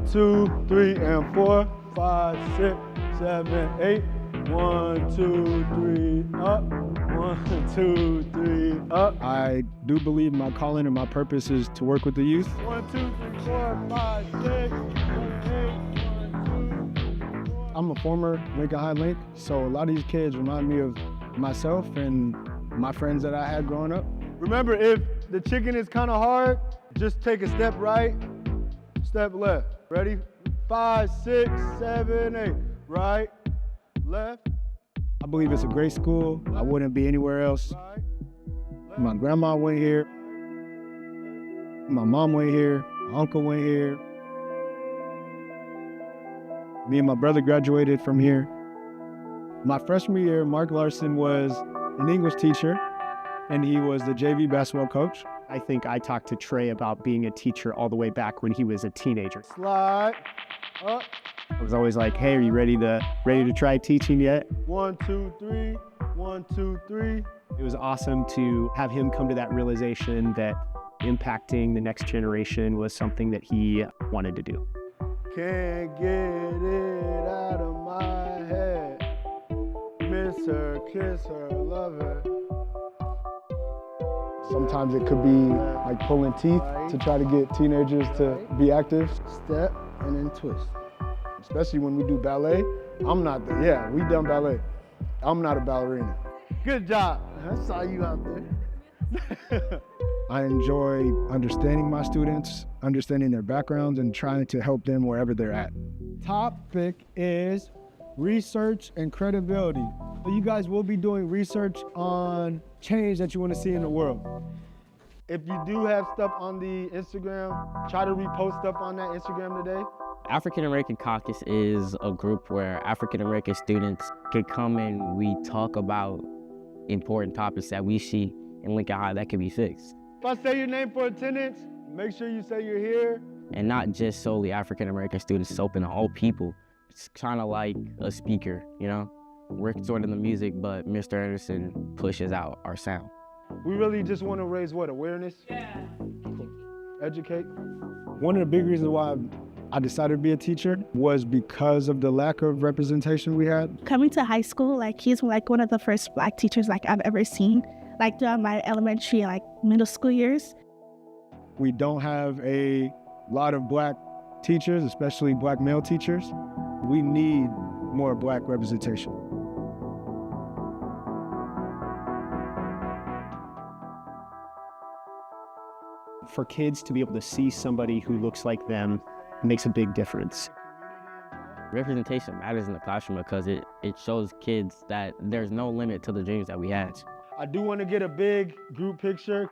1, 2, 3, and 4, 5, 6, 7, 8. 1, 2, 3, up. 1, 2, 3, up. I do believe my calling and my purpose is to work with the youth. 1, 2, 3, 4, 5, 6, 7, 8. 1, 2, 3, 4. I'm a former Lincoln High Link, so a lot of these kids remind me of myself and my friends that I had growing up. Remember, if the chicken is kind of hard, just take a step right, step left. Ready? 5, 6, 7, 8. Right, left. I believe it's a great school. I wouldn't be anywhere else. My grandma went here. My mom went here. My uncle went here. Me and my brother graduated from here. My freshman year, Mark Larson was an English teacher, and he was the JV basketball coach. I think I talked to Trey about being a teacher all the way back when he was a teenager. Slide up. I was always like, hey, are you ready to try teaching yet? 1, 2, 3, 1, 2, 3. It was awesome to have him come to that realization that impacting the next generation was something that he wanted to do. Can't get it out of my head. Miss her, kiss her, love her. Sometimes it could be like pulling teeth to try to get teenagers to be active. Step and then twist. Especially when we do ballet. We done ballet. I'm not a ballerina. Good job. I saw you out there. I enjoy understanding my students, understanding their backgrounds, and trying to help them wherever they're at. Topic is research and credibility. So you guys will be doing research on change that you want to see in the world. If you do have stuff on the Instagram, try to repost stuff on that Instagram today. African American Caucus is a group where African American students can come and we talk about important topics that we see in Lincoln High that can be fixed. If I say your name for attendance, make sure you say you're here. And not just solely African American students, it's open to all people. It's kind of like a speaker, you know? We're sort of the music, but Mr. Anderson pushes out our sound. We really just want to raise what, awareness? Yeah. Educate. One of the big reasons why I decided to be a teacher was because of the lack of representation we had. Coming to high school, he's one of the first Black teachers I've ever seen, during my elementary and middle school years. We don't have a lot of Black teachers, especially Black male teachers. We need more Black representation. For kids to be able to see somebody who looks like them makes a big difference. Representation matters in the classroom because it shows kids that there's no limit to the dreams that we had. I do want to get a big group picture.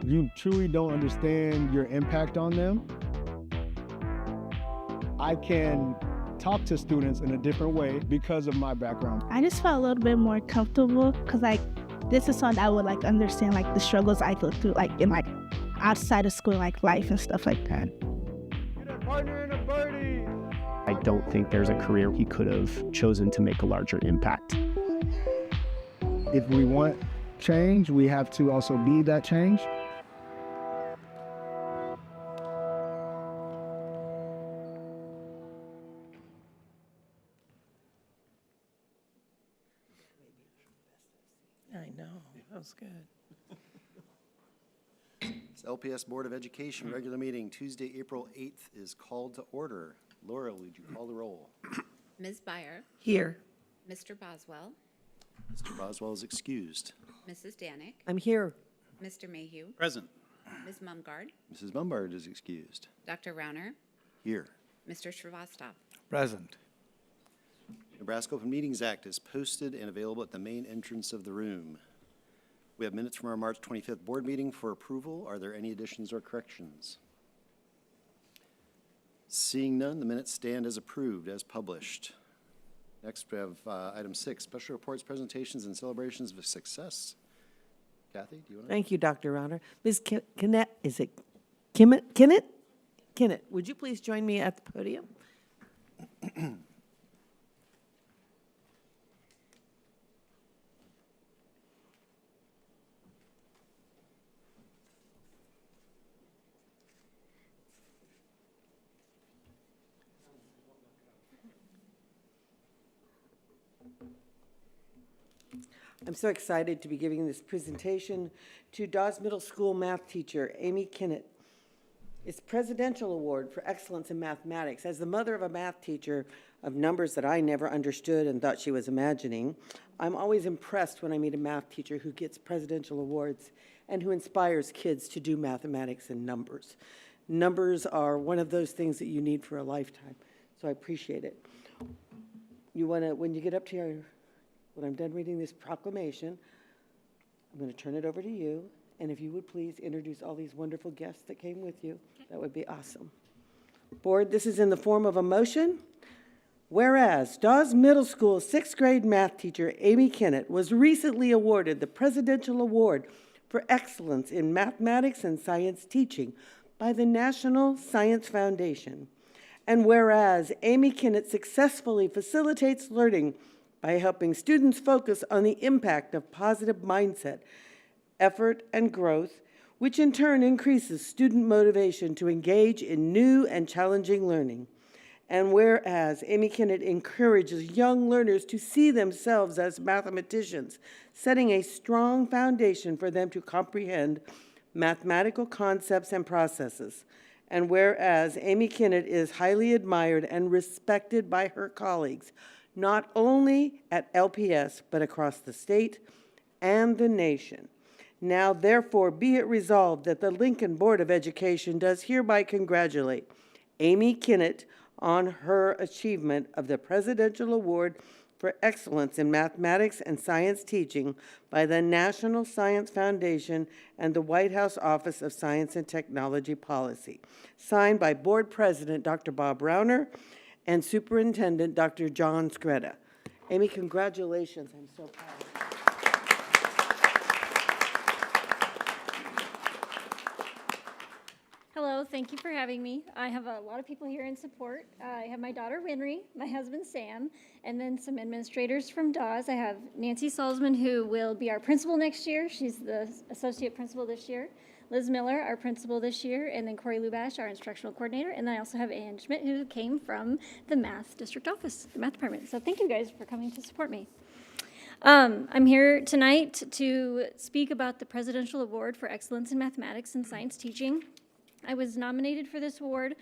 You truly don't understand your impact on them. I can talk to students in a different way because of my background. I just felt a little bit more comfortable because this is something I would understand the struggles I go through in outside of school life and stuff like that. Get a partner and a birdie. I don't think there's a career he could have chosen to make a larger impact. If we want change, we have to also be that change. I know, that was good. This LPS Board of Education regular meeting Tuesday, April 8th is called to order. Laura, would you call the roll? Ms. Byer. Here. Mr. Boswell. Mr. Boswell is excused. Mrs. Danick. I'm here. Mr. Mayhew. Present. Ms. Mumgard. Mrs. Mumbard is excused. Dr. Rauner. Here. Mr. Shrivastava. Present. Nebraska Open Meetings Act is posted and available at the main entrance of the room. We have minutes from our March 25th board meeting for approval. Are there any additions or corrections? Seeing none, the minutes stand as approved, as published. Next, we have item 6, special reports, presentations, and celebrations of success. Kathy, do you want to? Thank you, Dr. Rauner. Ms. Kinnett, is it Kinnett? Kinnett, would you please join me at the podium? I'm so excited to be giving this presentation to Dawes Middle School math teacher, Amy Kinnett. It's Presidential Award for Excellence in Mathematics. As the mother of a math teacher of numbers that I never understood and thought she was imagining, I'm always impressed when I meet a math teacher who gets presidential awards and who inspires kids to do mathematics and numbers. Numbers are one of those things that you need for a lifetime, so I appreciate it. You want to, when you get up to your, when I'm done reading this proclamation, I'm going to turn it over to you. And if you would please introduce all these wonderful guests that came with you, that would be awesome. Board, this is in the form of a motion. Whereas Dawes Middle School 6th grade math teacher Amy Kinnett was recently awarded the Presidential Award for Excellence in Mathematics and Science Teaching by the National Science Foundation. And whereas Amy Kinnett successfully facilitates learning by helping students focus on the impact of positive mindset, effort, and growth, which in turn increases student motivation to engage in new and challenging learning. And whereas Amy Kinnett encourages young learners to see themselves as mathematicians, setting a strong foundation for them to comprehend mathematical concepts and processes. And whereas Amy Kinnett is highly admired and respected by her colleagues, not only at LPS, but across the state and the nation. Now, therefore, be it resolved that the Lincoln Board of Education does hereby congratulate Amy Kinnett on her achievement of the Presidential Award for Excellence in Mathematics and Science Teaching by the National Science Foundation and the White House Office of Science and Technology Policy. Signed by Board President Dr. Bob Rauner and Superintendent Dr. John Scretta. Amy, congratulations. I'm so proud of you. Hello, thank you for having me. I have a lot of people here in support. I have my daughter Winry, my husband Sam, and then some administrators from Dawes. I have Nancy Salzman, who will be our principal next year. She's the associate principal this year. Liz Miller, our principal this year, and then Corey Lubash, our instructional coordinator. And then I also have Ann Schmidt, who came from the math district office, the math department. So thank you guys for coming to support me. I'm here tonight to speak about the Presidential Award for Excellence in Mathematics and Science Teaching. I was nominated for this award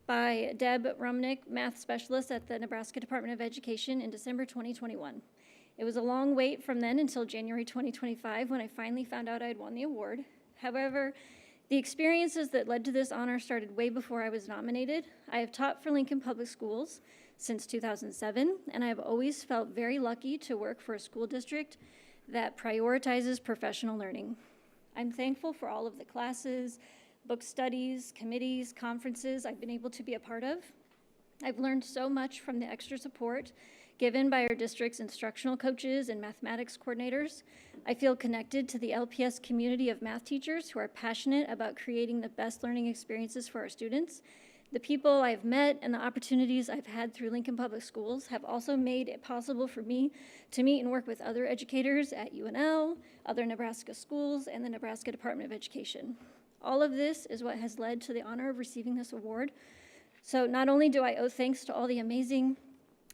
by Deb Rumnick, math specialist at the Nebraska Department of Education in December 2021. It was a long wait from then until January 2025 when I finally found out I had won the award. However, the experiences that led to this honor started way before I was nominated. I have taught for Lincoln Public Schools since 2007, and I have always felt very lucky to work for a school district that prioritizes professional learning. I'm thankful for all of the classes, book studies, committees, conferences I've been able to be a part of. I've learned so much from the extra support given by our district's instructional coaches and mathematics coordinators. I feel connected to the LPS community of math teachers who are passionate about creating the best learning experiences for our students. The people I've met and the opportunities I've had through Lincoln Public Schools have also made it possible for me to meet and work with other educators at UNL, other Nebraska schools, and the Nebraska Department of Education. All of this is what has led to the honor of receiving this award. So not only do I owe thanks to all the amazing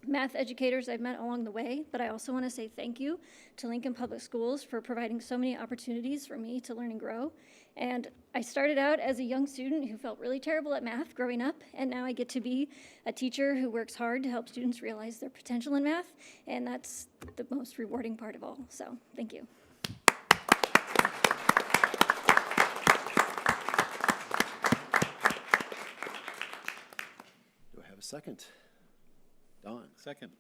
math educators I've met along the way, but I also want to say thank you to Lincoln Public Schools for providing so many opportunities for me to learn and grow. And I started out as a young student who felt really terrible at math growing up, and now I get to be a teacher who works hard to help students realize their potential in math, and that's the most rewarding part of all. So thank you. Do I have a second? Don? Second.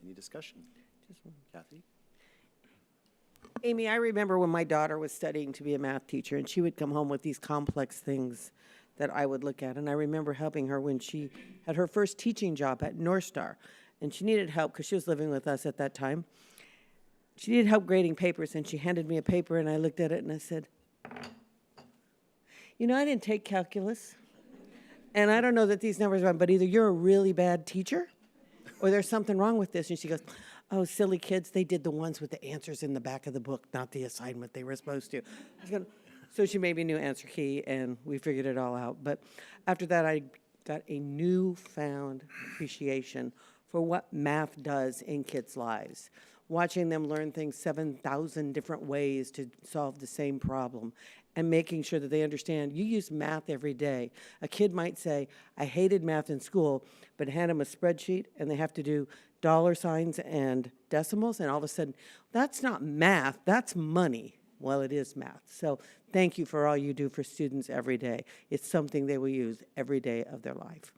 Any discussion? Kathy? Amy, I remember when my daughter was studying to be a math teacher, and she would come home with these complex things that I would look at. And I remember helping her when she had her first teaching job at North Star, and she needed help because she was living with us at that time. She needed help grading papers, and she handed me a paper, and I looked at it, and I said, you know, I didn't take calculus, and I don't know that these numbers are, but either you're a really bad teacher or there's something wrong with this. And she goes, oh, silly kids, they did the ones with the answers in the back of the book, not the assignment they were supposed to. I was going, so she made me a new answer key, and we figured it all out. But after that, I got a newfound appreciation for what math does in kids' lives. watching them learn things 7,000 different ways to solve the same problem, and making sure that they understand you use math every day. A kid might say, I hated math in school, but hand them a spreadsheet and they have to do dollar signs and decimals, and all of a sudden, that's not math, that's money. Well, it is math. So thank you for all you do for students every day. It's something they will use every day of their life.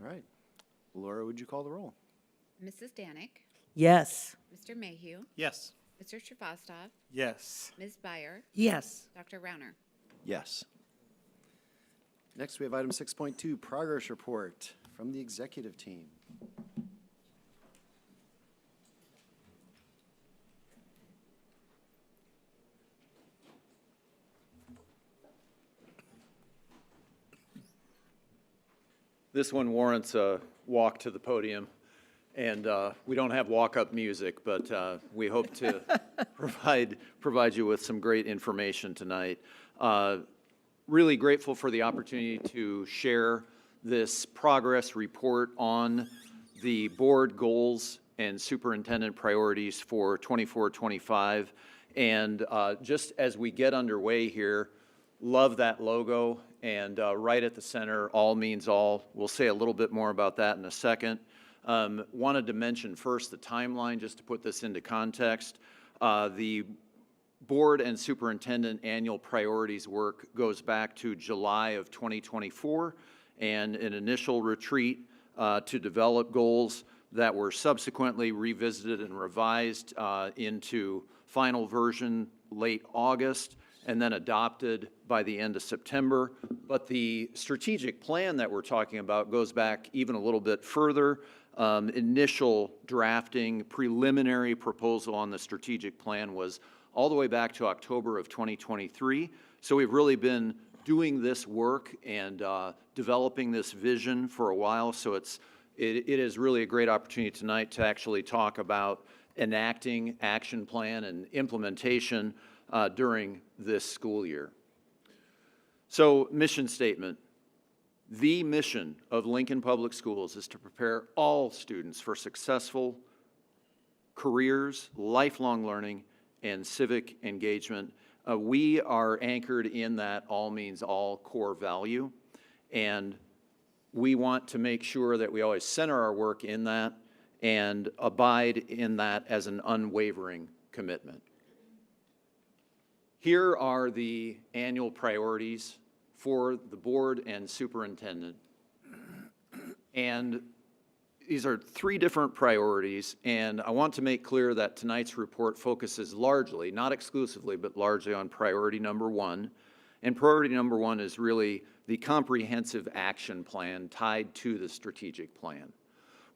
All right. Laura, would you call the roll? Mrs. Danick, Yes. Mr. Mayhew, Yes. Mr. Shrivastov, Yes. Ms. Byer, Yes. Dr. Rauner. Yes. Next, we have item 6.2, progress report from the executive team. This one warrants a walk to the podium, and we don't have walk-up music, but we hope to provide you with some great information tonight. Really grateful for the opportunity to share this progress report on the board goals and superintendent priorities for 24-25. And just as we get underway here, love that logo, and right at the center, all means all. We'll say a little bit more about that in a second. Wanted to mention first the timeline, just to put this into context. The board and superintendent annual priorities work goes back to July of 2024, and an initial retreat to develop goals that were subsequently revisited and revised into final version late August, and then adopted by the end of September. But the strategic plan that we're talking about goes back even a little bit further. Initial drafting, preliminary proposal on the strategic plan was all the way back to October of 2023. So we've really been doing this work and developing this vision for a while. So it is really a great opportunity tonight to actually talk about enacting action plan and implementation during this school year. So, mission statement. The mission of Lincoln Public Schools is to prepare all students for successful careers, lifelong learning, and civic engagement. We are anchored in that all means all core value, and we want to make sure that we always center our work in that and abide in that as an unwavering commitment. Here are the annual priorities for the board and superintendent. And these are three different priorities, and I want to make clear that tonight's report focuses largely, not exclusively, but largely on priority number one. And priority number one is really the comprehensive action plan tied to the strategic plan.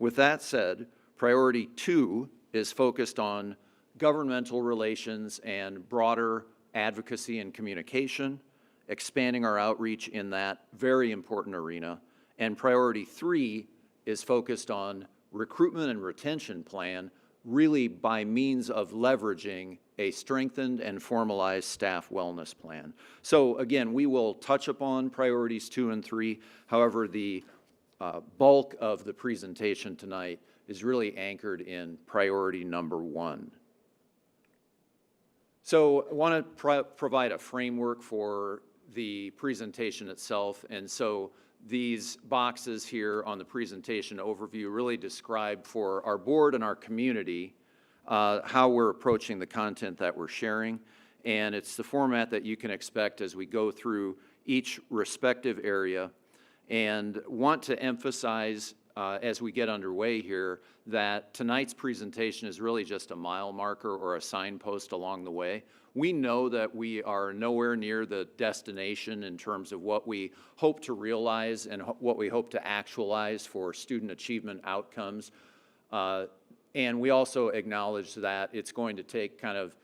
With that said, priority two is focused on governmental relations and broader advocacy and communication, expanding our outreach in that very important arena. And priority three is focused on recruitment and retention plan, really by means of leveraging a strengthened and formalized staff wellness plan. So again, we will touch upon priorities 2 and 3. However, the bulk of the presentation tonight is really anchored in priority number 1. So I want to provide a framework for the presentation itself, and so these boxes here on the presentation overview really describe for our board and our community how we're approaching the content that we're sharing, and it's the format that you can expect as we go through each respective area, and want to emphasize as we get underway here that tonight's presentation is really just a mile marker or a signpost along the way. We know that we are nowhere near the destination in terms of what we hope to realize and what we hope to actualize for student achievement outcomes. And we also acknowledge that it's going to take kind of,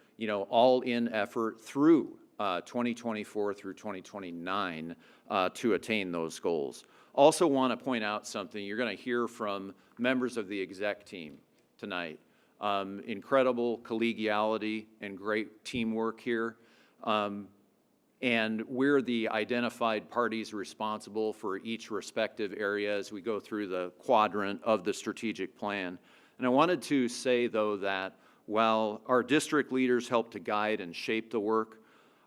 all-in effort through 2024 through 2029 to attain those goals. Also want to point out something. You're going to hear from members of the exec team tonight. Incredible collegiality and great teamwork here. And we're the identified parties responsible for each respective area as we go through the quadrant of the strategic plan. And I wanted to say, though, that while our district leaders help to guide and shape the work,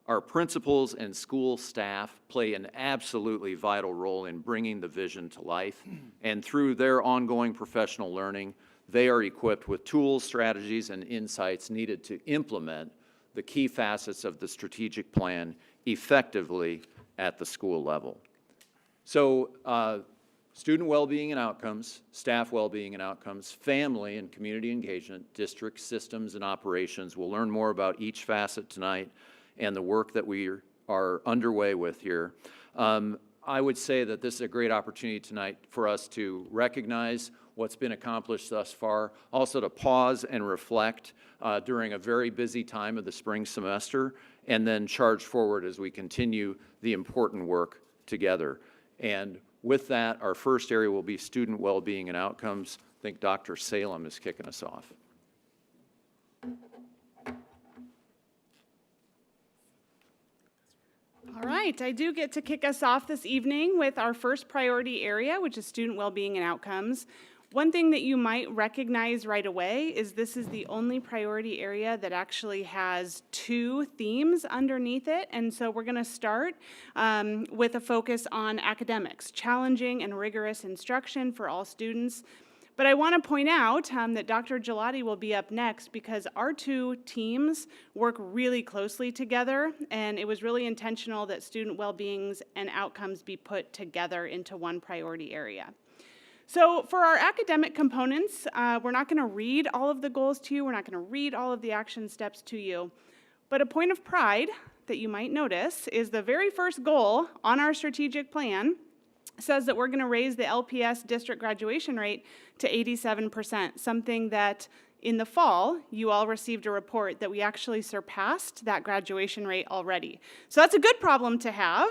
our principals and school staff play an absolutely vital role in bringing the vision to life. And through their ongoing professional learning, they are equipped with tools, strategies, and insights needed to implement the key facets of the strategic plan effectively at the school level. So, student well-being and outcomes, staff well-being and outcomes, family and community engagement, district systems and operations. We'll learn more about each facet tonight and the work that we are underway with here. I would say that this is a great opportunity tonight for us to recognize what's been accomplished thus far, also to pause and reflect during a very busy time of the spring semester, and then charge forward as we continue the important work together. And with that, our first area will be student well-being and outcomes. I think Dr. Salem is kicking us off. All right, I do get to kick us off this evening with our first priority area, which is student well-being and outcomes. One thing that you might recognize right away is this is the only priority area that actually has 2 themes underneath it. And so we're going to start with a focus on academics, challenging and rigorous instruction for all students. But I want to point out that Dr. Gelati will be up next because our 2 teams work really closely together, and it was really intentional that student well-beings and outcomes be put together into one priority area. So for our academic components, we're not going to read all of the goals to you. We're not going to read all of the action steps to you. But a point of pride that you might notice is the very first goal on our strategic plan says that we're going to raise the LPS district graduation rate to 87%, something that in the fall, you all received a report that we actually surpassed that graduation rate already. So that's a good problem to have.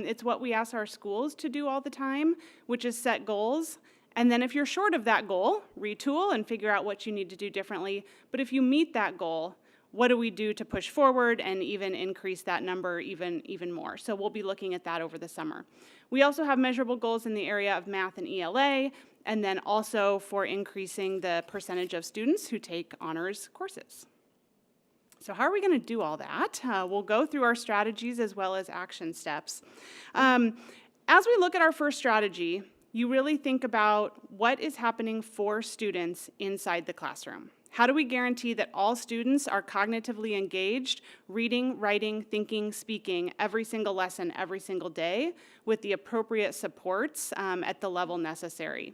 It's what we ask our schools to do all the time, which is set goals. And then if you're short of that goal, retool and figure out what you need to do differently. But if you meet that goal, what do we do to push forward and even increase that number even more? So we'll be looking at that over the summer. We also have measurable goals in the area of math and ELA, and then also for increasing the percentage of students who take honors courses. So how are we going to do all that? We'll go through our strategies as well as action steps. As we look at our first strategy, you really think about what is happening for students inside the classroom. How do we guarantee that all students are cognitively engaged, reading, writing, thinking, speaking every single lesson, every single day, with the appropriate supports at the level necessary?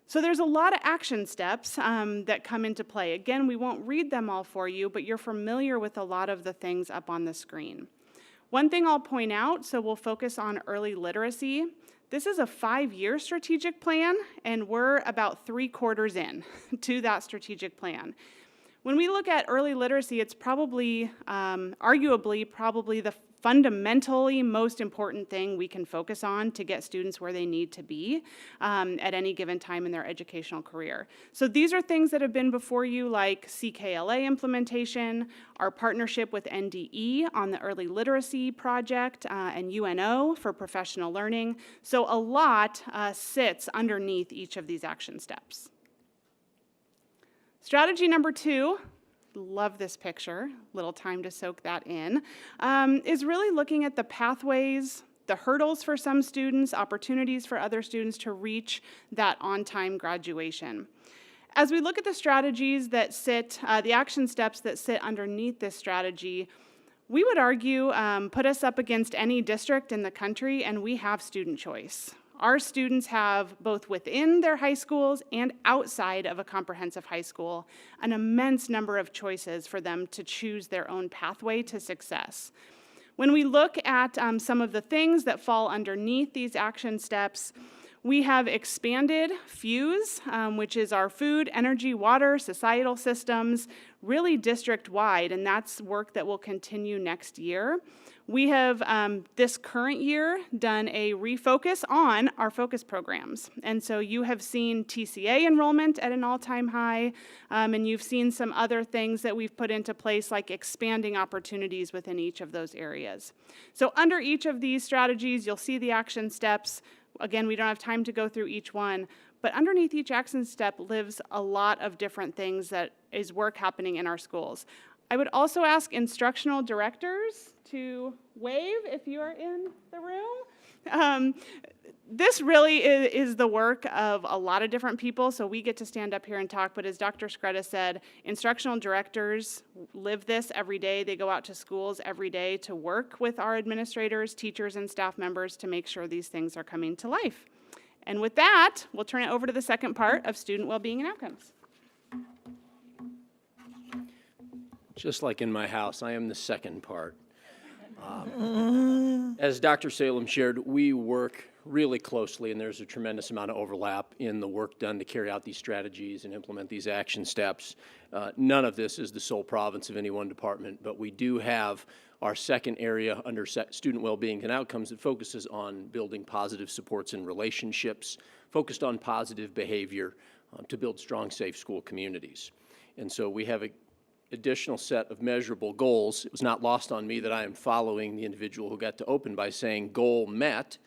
So there's a lot of action steps that come into play. Again, we won't read them all for you, but you're familiar with a lot of the things up on the screen. One thing I'll point out, so we'll focus on early literacy. This is a 5-year strategic plan, and we're about 3/4 in to that strategic plan. When we look at early literacy, it's probably, arguably, probably the fundamentally most important thing we can focus on to get students where they need to be at any given time in their educational career. So these are things that have been before you, like CKLA implementation, our partnership with NDE on the early literacy project, and UNO for professional learning. So a lot sits underneath each of these action steps. Strategy number 2, love this picture, little time to soak that in, is really looking at the pathways, the hurdles for some students, opportunities for other students to reach that on-time graduation. As we look at the strategies that sit, the action steps that sit underneath this strategy, we would argue put us up against any district in the country, and we have student choice. Our students have, both within their high schools and outside of a comprehensive high school, an immense number of choices for them to choose their own pathway to success. When we look at some of the things that fall underneath these action steps, we have expanded FUSE, which is our food, energy, water, societal systems, really district-wide, and that's work that will continue next year. We have, this current year, done a refocus on our focus programs. And so you have seen TCA enrollment at an all-time high, and you've seen some other things that we've put into place, like expanding opportunities within each of those areas. So under each of these strategies, you'll see the action steps. Again, we don't have time to go through each one, but underneath each action step lives a lot of different things that is work happening in our schools. I would also ask instructional directors to wave if you are in the room. This really is the work of a lot of different people, so we get to stand up here and talk, but as Dr. Skretta said, instructional directors live this every day. They go out to schools every day to work with our administrators, teachers, and staff members to make sure these things are coming to life. And with that, we'll turn it over to the second part of student well-being and outcomes. Just like in my house, I am the second part. As Dr. Salem shared, we work really closely, and there's a tremendous amount of overlap in the work done to carry out these strategies and implement these action steps. None of this is the sole province of any one department, but we do have our second area under student well-being and outcomes that focuses on building positive supports and relationships, focused on positive behavior to build strong, safe school communities. And so we have an additional set of measurable goals. It was not lost on me that I am following the individual who got to open by saying goal met.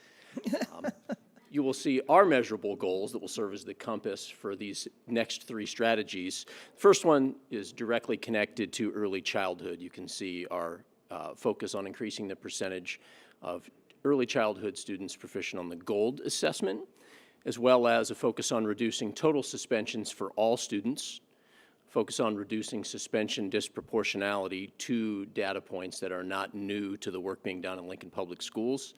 You will see our measurable goals that will serve as the compass for these next three strategies. First one is directly connected to early childhood. You can see our focus on increasing the percentage of early childhood students proficient on the GOLD assessment, as well as a focus on reducing total suspensions for all students, focus on reducing suspension disproportionality, two data points that are not new to the work being done in Lincoln Public Schools,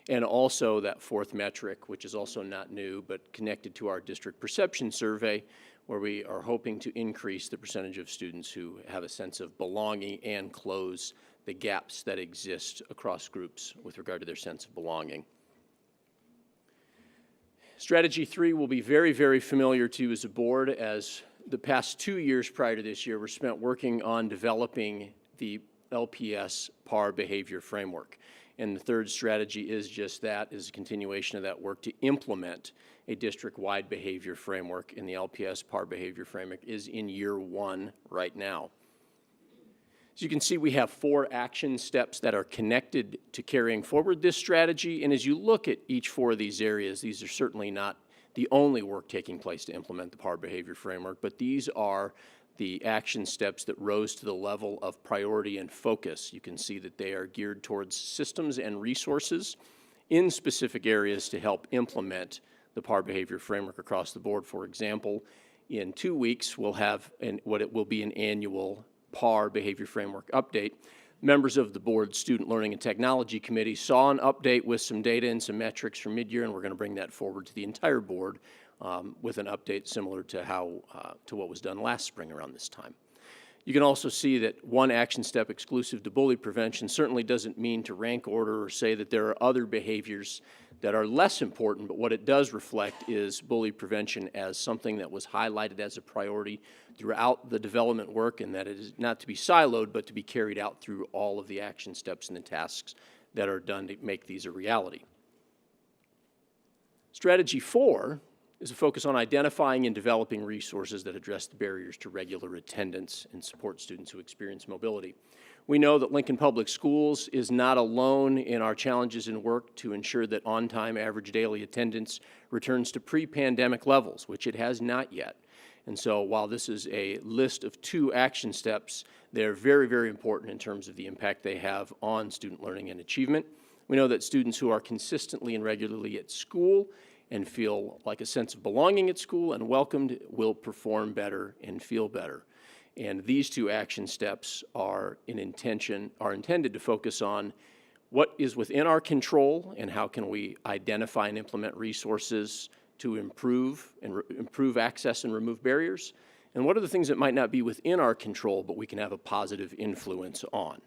and also that fourth metric, which is also not new, but connected to our district perception survey, where we are hoping to increase the percentage of students who have a sense of belonging and close the gaps that exist across groups with regard to their sense of belonging. Strategy 3 will be very, very familiar to you as a board, as the past 2 years prior to this year were spent working on developing the LPS PAR behavior framework. And the third strategy is just that, is a continuation of that work to implement a district-wide behavior framework, and the LPS PAR behavior framework is in year 1 right now. As you can see, we have 4 action steps that are connected to carrying forward this strategy, and as you look at each 4 of these areas, these are certainly not the only work taking place to implement the PAR behavior framework, but these are the action steps that rose to the level of priority and focus. You can see that they are geared towards systems and resources in specific areas to help implement the PAR behavior framework across the board. For example, in 2 weeks, we'll have what it will be an annual PAR behavior framework update. Members of the board's Student Learning and Technology Committee saw an update with some data and some metrics from mid-year, and we're going to bring that forward to the entire board with an update similar to what was done last spring around this time. You can also see that one action step exclusive to bully prevention certainly doesn't mean to rank order or say that there are other behaviors that are less important, but what it does reflect is bully prevention as something that was highlighted as a priority throughout the development work, and that it is not to be siloed, but to be carried out through all of the action steps and the tasks that are done to make these a reality. Strategy 4 is a focus on identifying and developing resources that address the barriers to regular attendance and support students who experience mobility. We know that Lincoln Public Schools is not alone in our challenges in work to ensure that on-time average daily attendance returns to pre-pandemic levels, which it has not yet. And so while this is a list of 2 action steps, they're very, very important in terms of the impact they have on student learning and achievement. We know that students who are consistently and regularly at school and feel like a sense of belonging at school and welcomed will perform better and feel better. And these 2 action steps are intended to focus on what is within our control and how can we identify and implement resources to improve access and remove barriers, and what are the things that might not be within our control but we can have a positive influence on.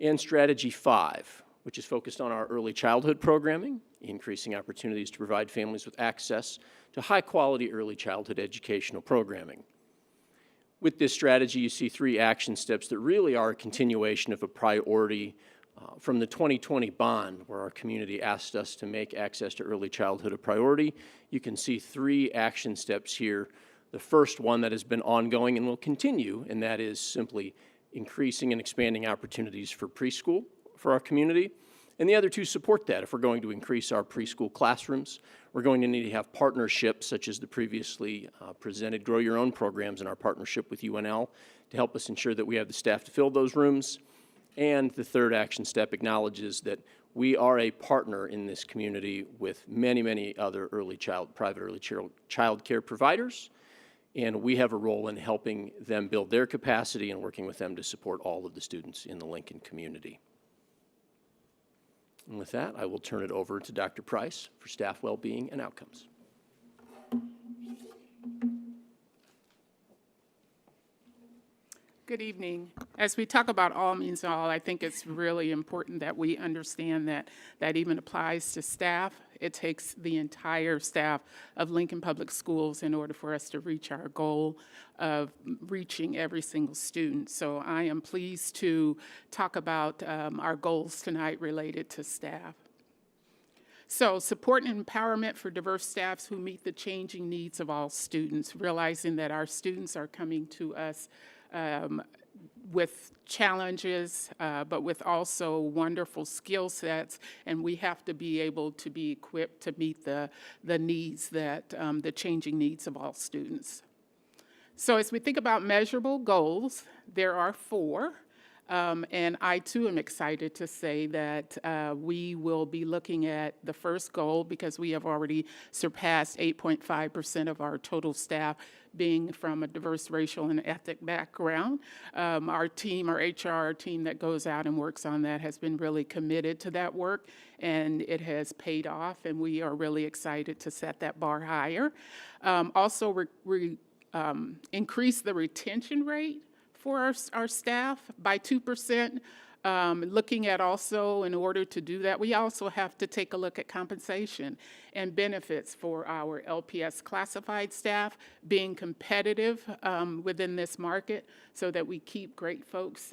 And strategy 5, which is focused on our early childhood programming, increasing opportunities to provide families with access to high-quality early childhood educational programming. With this strategy, you see 3 action steps that really are a continuation of a priority from the 2020 bond, where our community asked us to make access to early childhood a priority. You can see 3 action steps here. The first one that has been ongoing and will continue, and that is simply increasing and expanding opportunities for preschool for our community, And the other two support that. If we're going to increase our preschool classrooms, we're going to need to have partnerships such as the previously presented Grow Your Own programs in our partnership with UNL to help us ensure that we have the staff to fill those rooms. And the third action step acknowledges that we are a partner in this community with many, many other private early child care providers, and we have a role in helping them build their capacity and working with them to support all of the students in the Lincoln community. And with that, I will turn it over to Dr. Price for staff well-being and outcomes. Good evening. As we talk about all means all, I think it's really important that we understand that that even applies to staff. It takes the entire staff of Lincoln Public Schools in order for us to reach our goal of reaching every single student. So I am pleased to talk about our goals tonight related to staff. So support and empowerment for diverse staffs who meet the changing needs of all students, realizing that our students are coming to us with challenges, but with also wonderful skill sets, and we have to be able to be equipped to meet the needs that, the changing needs of all students. So as we think about measurable goals, there are 4. And I, too, am excited to say that we will be looking at the first goal because we have already surpassed 8.5% of our total staff being from a diverse racial and ethnic background. Our team, our HR team that goes out and works on that has been really committed to that work, and it has paid off, and we are really excited to set that bar higher. Also, increase the retention rate for our staff by 2%. Looking at also, in order to do that, we also have to take a look at compensation and benefits for our LPS classified staff, being competitive within this market so that we keep great folks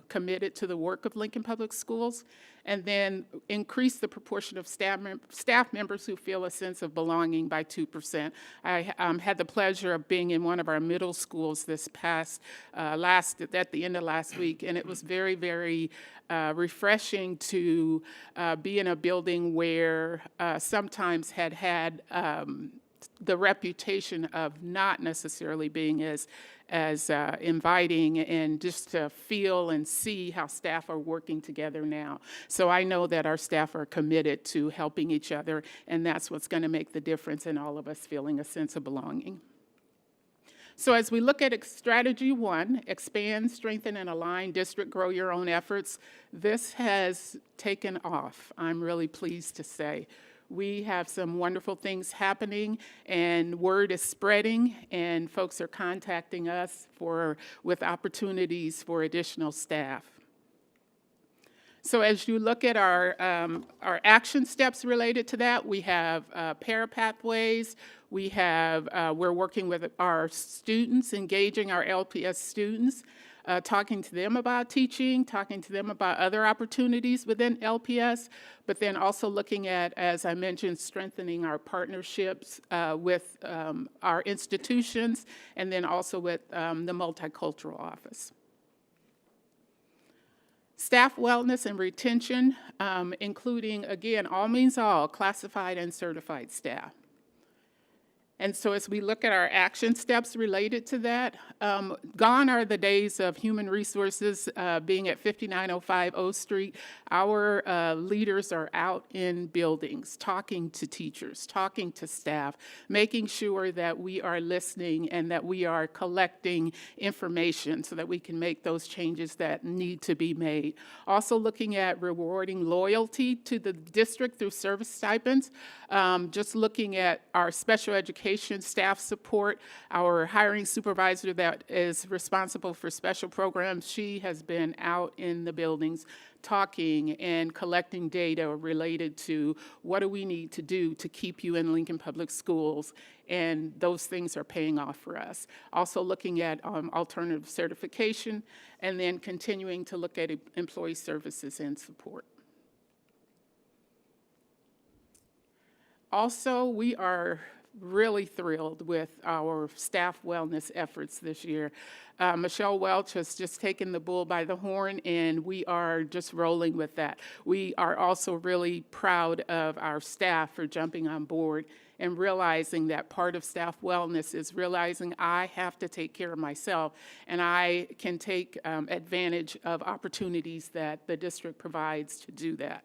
committed to the work of Lincoln Public Schools, and then increase the proportion of staff members who feel a sense of belonging by 2%. I had the pleasure of being in one of our middle schools this past, at the end of last week, and it was very, very refreshing to be in a building where sometimes had the reputation of not necessarily being as inviting, and just to feel and see how staff are working together now. So I know that our staff are committed to helping each other, and that's what's going to make the difference in all of us feeling a sense of belonging. So as we look at strategy 1, expand, strengthen, and align district grow your own efforts, this has taken off, I'm really pleased to say. We have some wonderful things happening, and word is spreading, and folks are contacting us with opportunities for additional staff. So as you look at our action steps related to that, we have para pathways. We're working with our students, engaging our LPS students, talking to them about teaching, talking to them about other opportunities within LPS, but then also looking at, as I mentioned, strengthening our partnerships with our institutions, and then also with the Multicultural Office. Staff wellness and retention, including, again, all means all, classified and certified staff. And so as we look at our action steps related to that, gone are the days of human resources being at 5905 O Street. Our leaders are out in buildings, talking to teachers, talking to staff, making sure that we are listening and that we are collecting information so that we can make those changes that need to be made. Also looking at rewarding loyalty to the district through service stipends, just looking at our special education staff support, our hiring supervisor that is responsible for special programs. She has been out in the buildings talking and collecting data related to what do we need to do to keep you in Lincoln Public Schools, and those things are paying off for us. Also looking at alternative certification, and then continuing to look at employee services and support. Also, we are really thrilled with our staff wellness efforts this year. Michelle Welch has just taken the bull by the horn, and we are just rolling with that. We are also really proud of our staff for jumping on board and realizing that part of staff wellness is realizing I have to take care of myself, and I can take advantage of opportunities that the district provides to do that.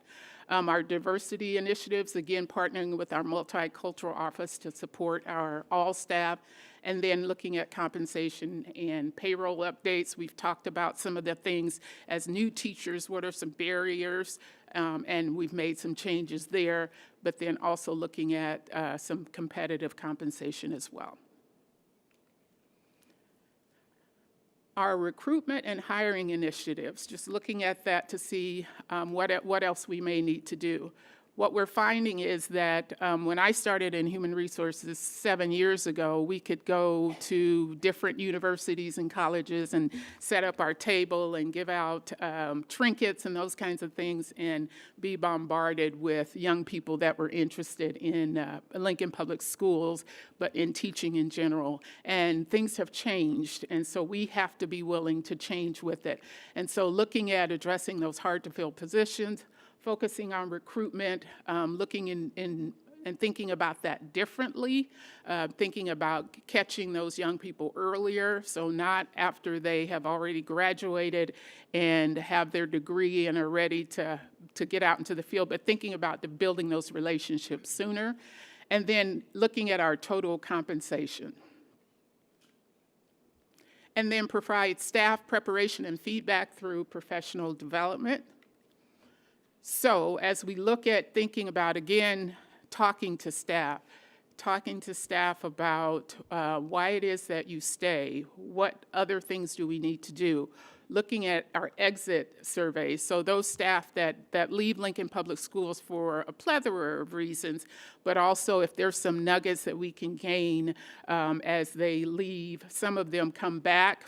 Our diversity initiatives, again, partnering with our multicultural office to support our all staff, and then looking at compensation and payroll updates. We've talked about some of the things as new teachers, what are some barriers, and we've made some changes there, but then also looking at some competitive compensation as well. Our recruitment and hiring initiatives, just looking at that to see what else we may need to do. What we're finding is that when I started in human resources 7 years ago, we could go to different universities and colleges and set up our table and give out trinkets and those kinds of things and be bombarded with young people that were interested in Lincoln Public Schools, but in teaching in general. And things have changed, and so we have to be willing to change with it. And so looking at addressing those hard-to-fill positions, focusing on recruitment, looking and thinking about that differently, thinking about catching those young people earlier, so not after they have already graduated and have their degree and are ready to get out into the field, but thinking about building those relationships sooner, and then looking at our total compensation. And then provide staff preparation and feedback through professional development. So as we look at thinking about, again, talking to staff about why it is that you stay, what other things do we need to do, looking at our exit surveys, so those staff that leave Lincoln Public Schools for a plethora of reasons, but also if there's some nuggets that we can gain as they leave. Some of them come back,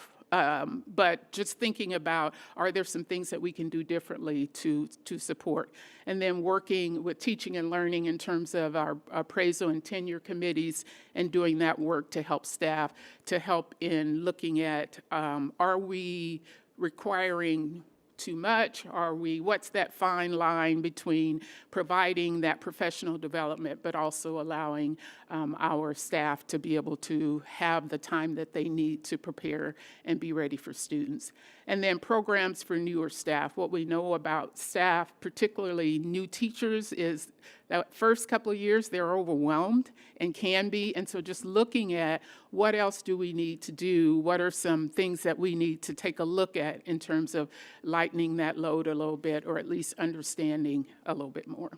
but just thinking about, are there some things that we can do differently to support? And then working with teaching and learning in terms of our appraisal and tenure committees and doing that work to help staff, to help in looking at, are we requiring too much? What's that fine line between providing that professional development, but also allowing our staff to be able to have the time that they need to prepare and be ready for students? And then programs for newer staff. What we know about staff, particularly new teachers, is that first couple of years they're overwhelmed and can be, and so just looking at what else do we need to do, what are some things that we need to take a look at in terms of lightening that load a little bit, or at least understanding a little bit more.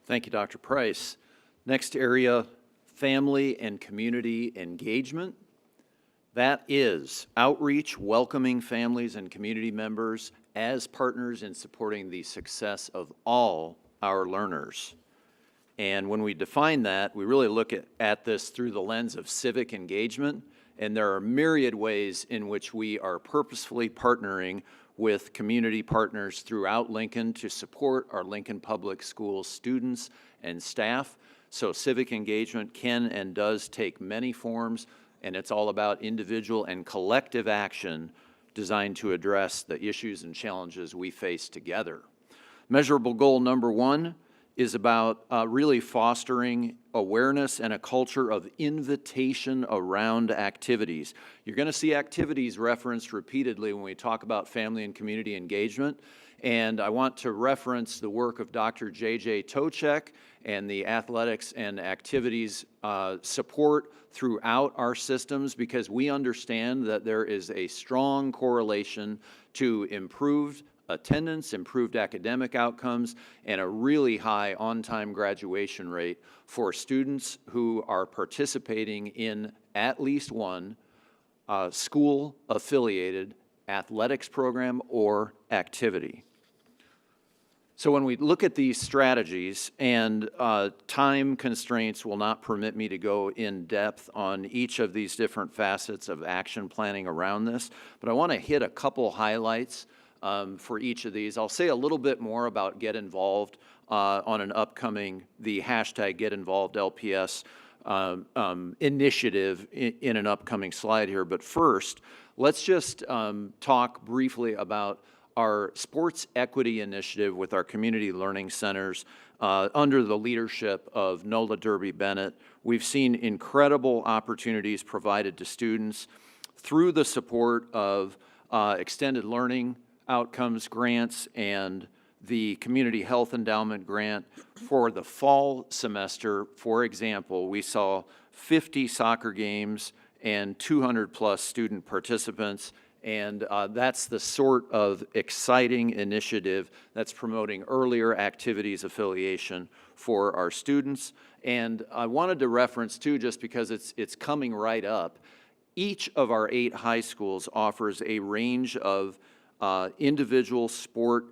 Thank you, Dr. Price. Next area, family and community engagement. That is outreach, welcoming families and community members as partners in supporting the success of all our learners. And when we define that, we really look at this through the lens of civic engagement, and there are myriad ways in which we are purposefully partnering with community partners throughout Lincoln to support our Lincoln Public Schools students and staff. So civic engagement can and does take many forms, and it's all about individual and collective action designed to address the issues and challenges we face together. Measurable goal number 1 is about really fostering awareness and a culture of invitation around activities. You're going to see activities referenced repeatedly when we talk about family and community engagement, and I want to reference the work of Dr. J.J. Tochek and the athletics and activities support throughout our systems, because we understand that there is a strong correlation to improved attendance, improved academic outcomes, and a really high on-time graduation rate for students who are participating in at least one school-affiliated athletics program or activity. So when we look at these strategies, and time constraints will not permit me to go in depth on each of these different facets of action planning around this, but I want to hit a couple highlights for each of these. I'll say a little bit more about Get Involved on an upcoming, the hashtag Get Involved LPS initiative in an upcoming slide here. But first, let's just talk briefly about our sports equity initiative with our community learning centers under the leadership of Nola Derby Bennett. We've seen incredible opportunities provided to students through the support of extended learning outcomes grants and the Community Health Endowment Grant. For the fall semester, for example, we saw 50 soccer games and 200+ student participants. And that's the sort of exciting initiative that's promoting earlier activities affiliation for our students. And I wanted to reference too, just because it's coming right up, each of our 8 high schools offers a range of individual sport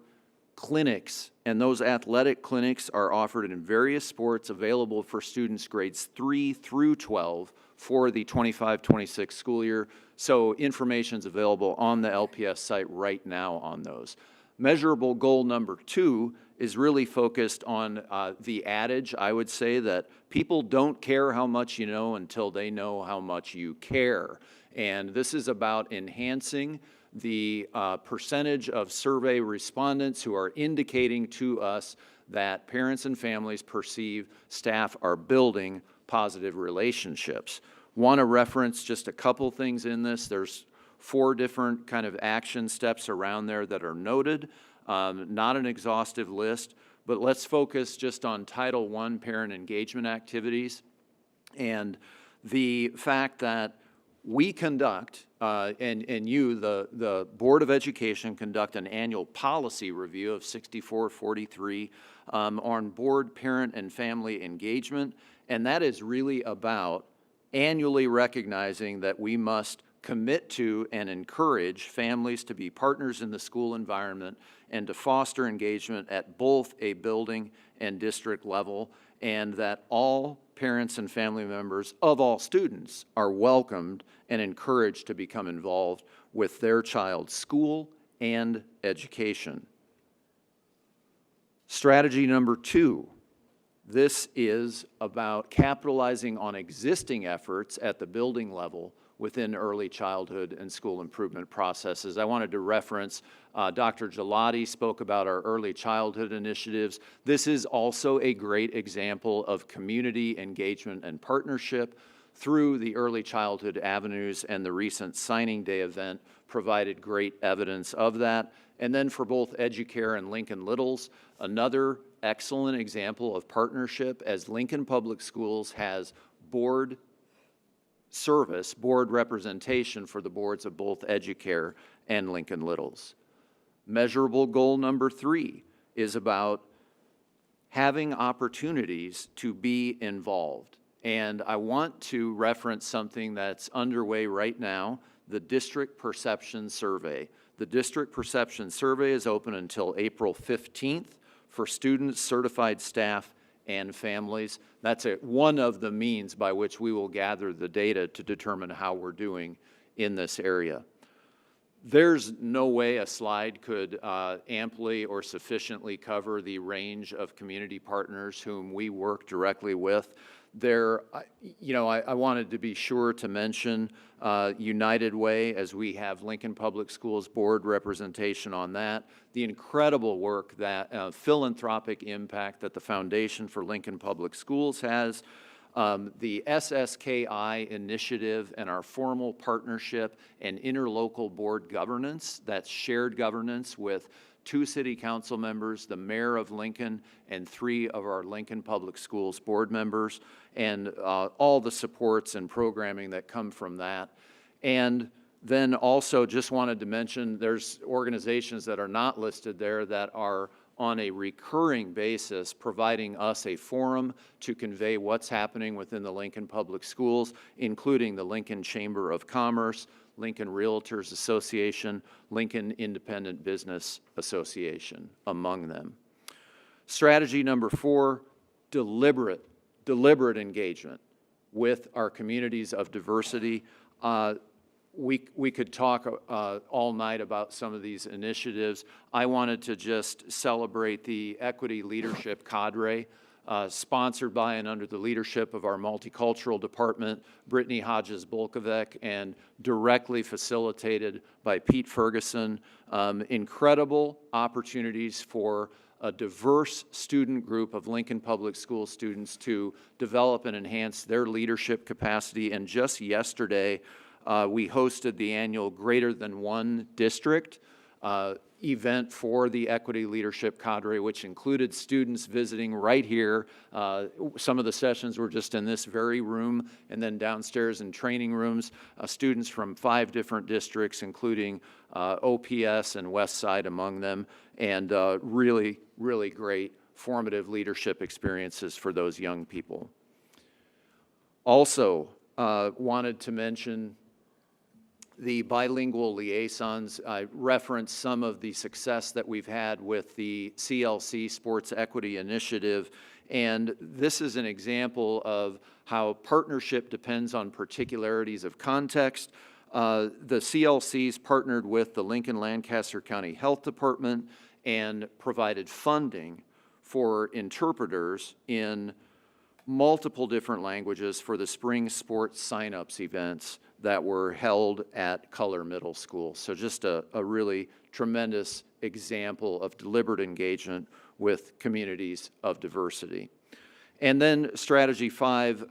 clinics, and those athletic clinics are offered in various sports available for students grades 3 through 12 for the 25-26 school year. So information's available on the LPS site right now on those. Measurable goal number 2 is really focused on the adage, I would say, that people don't care how much you know until they know how much you care. And this is about enhancing the percentage of survey respondents who are indicating to us that parents and families perceive staff are building positive relationships. Want to reference just a couple things in this. There's 4 different kind of action steps around there that are noted, not an exhaustive list, but let's focus just on Title I parent engagement activities and the fact that we conduct, and you, the Board of Education, conduct an annual policy review of 6443 on board parent and family engagement, and that is really about annually recognizing that we must commit to and encourage families to be partners in the school environment and to foster engagement at both a building and district level, and that all parents and family members of all students are welcomed and encouraged to become involved with their child's school and education. Strategy number 2. This is about capitalizing on existing efforts at the building level within early childhood and school improvement processes. I wanted to reference Dr. Gelati spoke about our early childhood initiatives. This is also a great example of community engagement and partnership through the early childhood avenues, and the recent signing day event provided great evidence of that. And then for both Educare and Lincoln Littles, another excellent example of partnership, as Lincoln Public Schools has board service, board representation for the boards of both Educare and Lincoln Littles. Measurable goal number 3 is about having opportunities to be involved. And I want to reference something that's underway right now, the District Perception Survey. The District Perception Survey is open until April 15th for students, certified staff, and families. That's one of the means by which we will gather the data to determine how we're doing in this area. There's no way a slide could amply or sufficiently cover the range of community partners whom we work directly with. I wanted to be sure to mention United Way, as we have Lincoln Public Schools board representation on that. The incredible work that philanthropic impact that the Foundation for Lincoln Public Schools has. The SSKI initiative and our formal partnership and interlocal board governance, that's shared governance with 2 city council members, the mayor of Lincoln, and 3 of our Lincoln Public Schools board members, and all the supports and programming that come from that. And then also just wanted to mention there's organizations that are not listed there that are on a recurring basis providing us a forum to convey what's happening within the Lincoln Public Schools, including the Lincoln Chamber of Commerce, Lincoln Realtors Association, Lincoln Independent Business Association, among them. Strategy number 4, deliberate engagement with our communities of diversity. We could talk all night about some of these initiatives. I wanted to just celebrate the Equity Leadership Cadre, sponsored by and under the leadership of our multicultural department, Brittany Hodges-Bolkovec, and directly facilitated by Pete Ferguson. Incredible opportunities for a diverse student group of Lincoln Public School students to develop and enhance their leadership capacity. And just yesterday, we hosted the annual Greater Than One District event for the Equity Leadership Cadre, which included students visiting right here. Some of the sessions were just in this very room, and then downstairs in training rooms, students from 5 different districts, including OPS and West Side among them, and really, really great formative leadership experiences for those young people. Also, wanted to mention the bilingual liaisons. I referenced some of the success that we've had with the CLC Sports Equity Initiative, and this is an example of how partnership depends on particularities of context. The CLCs partnered with the Lincoln-Lancaster County Health Department and provided funding for interpreters in multiple different languages for the spring sports sign-ups events that were held at Color Middle School. So just a really tremendous example of deliberate engagement with communities of diversity. And then strategy 5,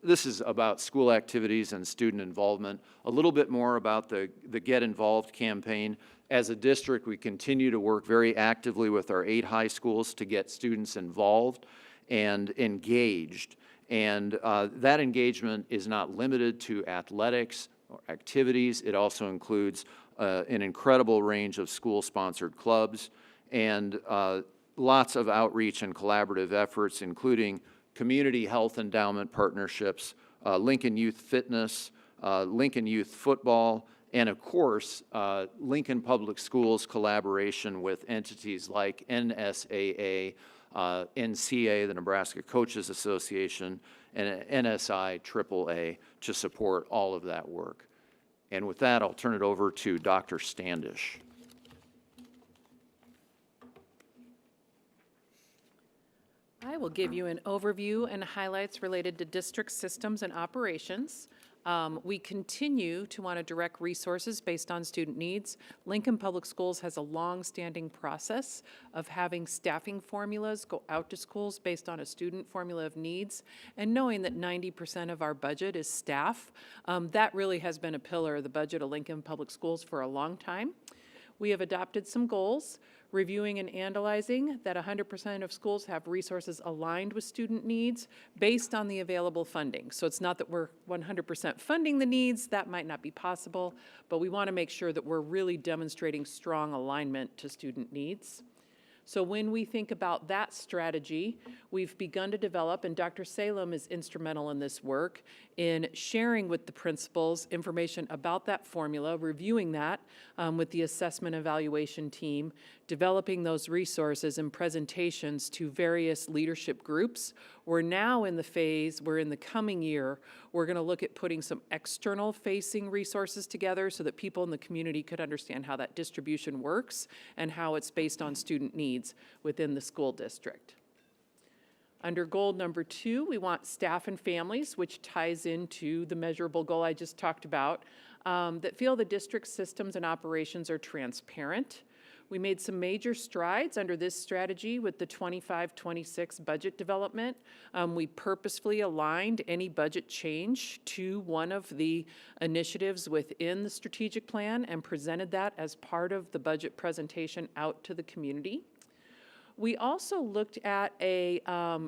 this is about school activities and student involvement. A little bit more about the Get Involved campaign. As a district, we continue to work very actively with our 8 high schools to get students involved and engaged. And that engagement is not limited to athletics or activities. It also includes an incredible range of school-sponsored clubs and lots of outreach and collaborative efforts, including community health endowment partnerships, Lincoln Youth Fitness, Lincoln Youth Football, and of course, Lincoln Public Schools collaboration with entities like NSAA, NCA, the Nebraska Coaches Association, and NSI AAA to support all of that work. And with that, I'll turn it over to Dr. Standish. I will give you an overview and highlights related to district systems and operations. We continue to want to direct resources based on student needs. Lincoln Public Schools has a long-standing process of having staffing formulas go out to schools based on a student formula of needs, and knowing that 90% of our budget is staff. That really has been a pillar of the budget of Lincoln Public Schools for a long time. We have adopted some goals, reviewing and analyzing that 100% of schools have resources aligned with student needs based on the available funding. So it's not that we're 100% funding the needs, that might not be possible, but we want to make sure that we're really demonstrating strong alignment to student needs. So when we think about that strategy, we've begun to develop, and Dr. Salem is instrumental in this work, in sharing with the principals information about that formula, reviewing that with the assessment evaluation team, developing those resources and presentations to various leadership groups. We're now in the phase, we're in the coming year, we're going to look at putting some external facing resources together so that people in the community could understand how that distribution works and how it's based on student needs within the school district. Under goal number 2, we want staff and families, which ties into the measurable goal I just talked about, that feel the district systems and operations are transparent. We made some major strides under this strategy with the 25-26 budget development. We purposefully aligned any budget change to one of the initiatives within the strategic plan and presented that as part of the budget presentation out to the community. We also looked at a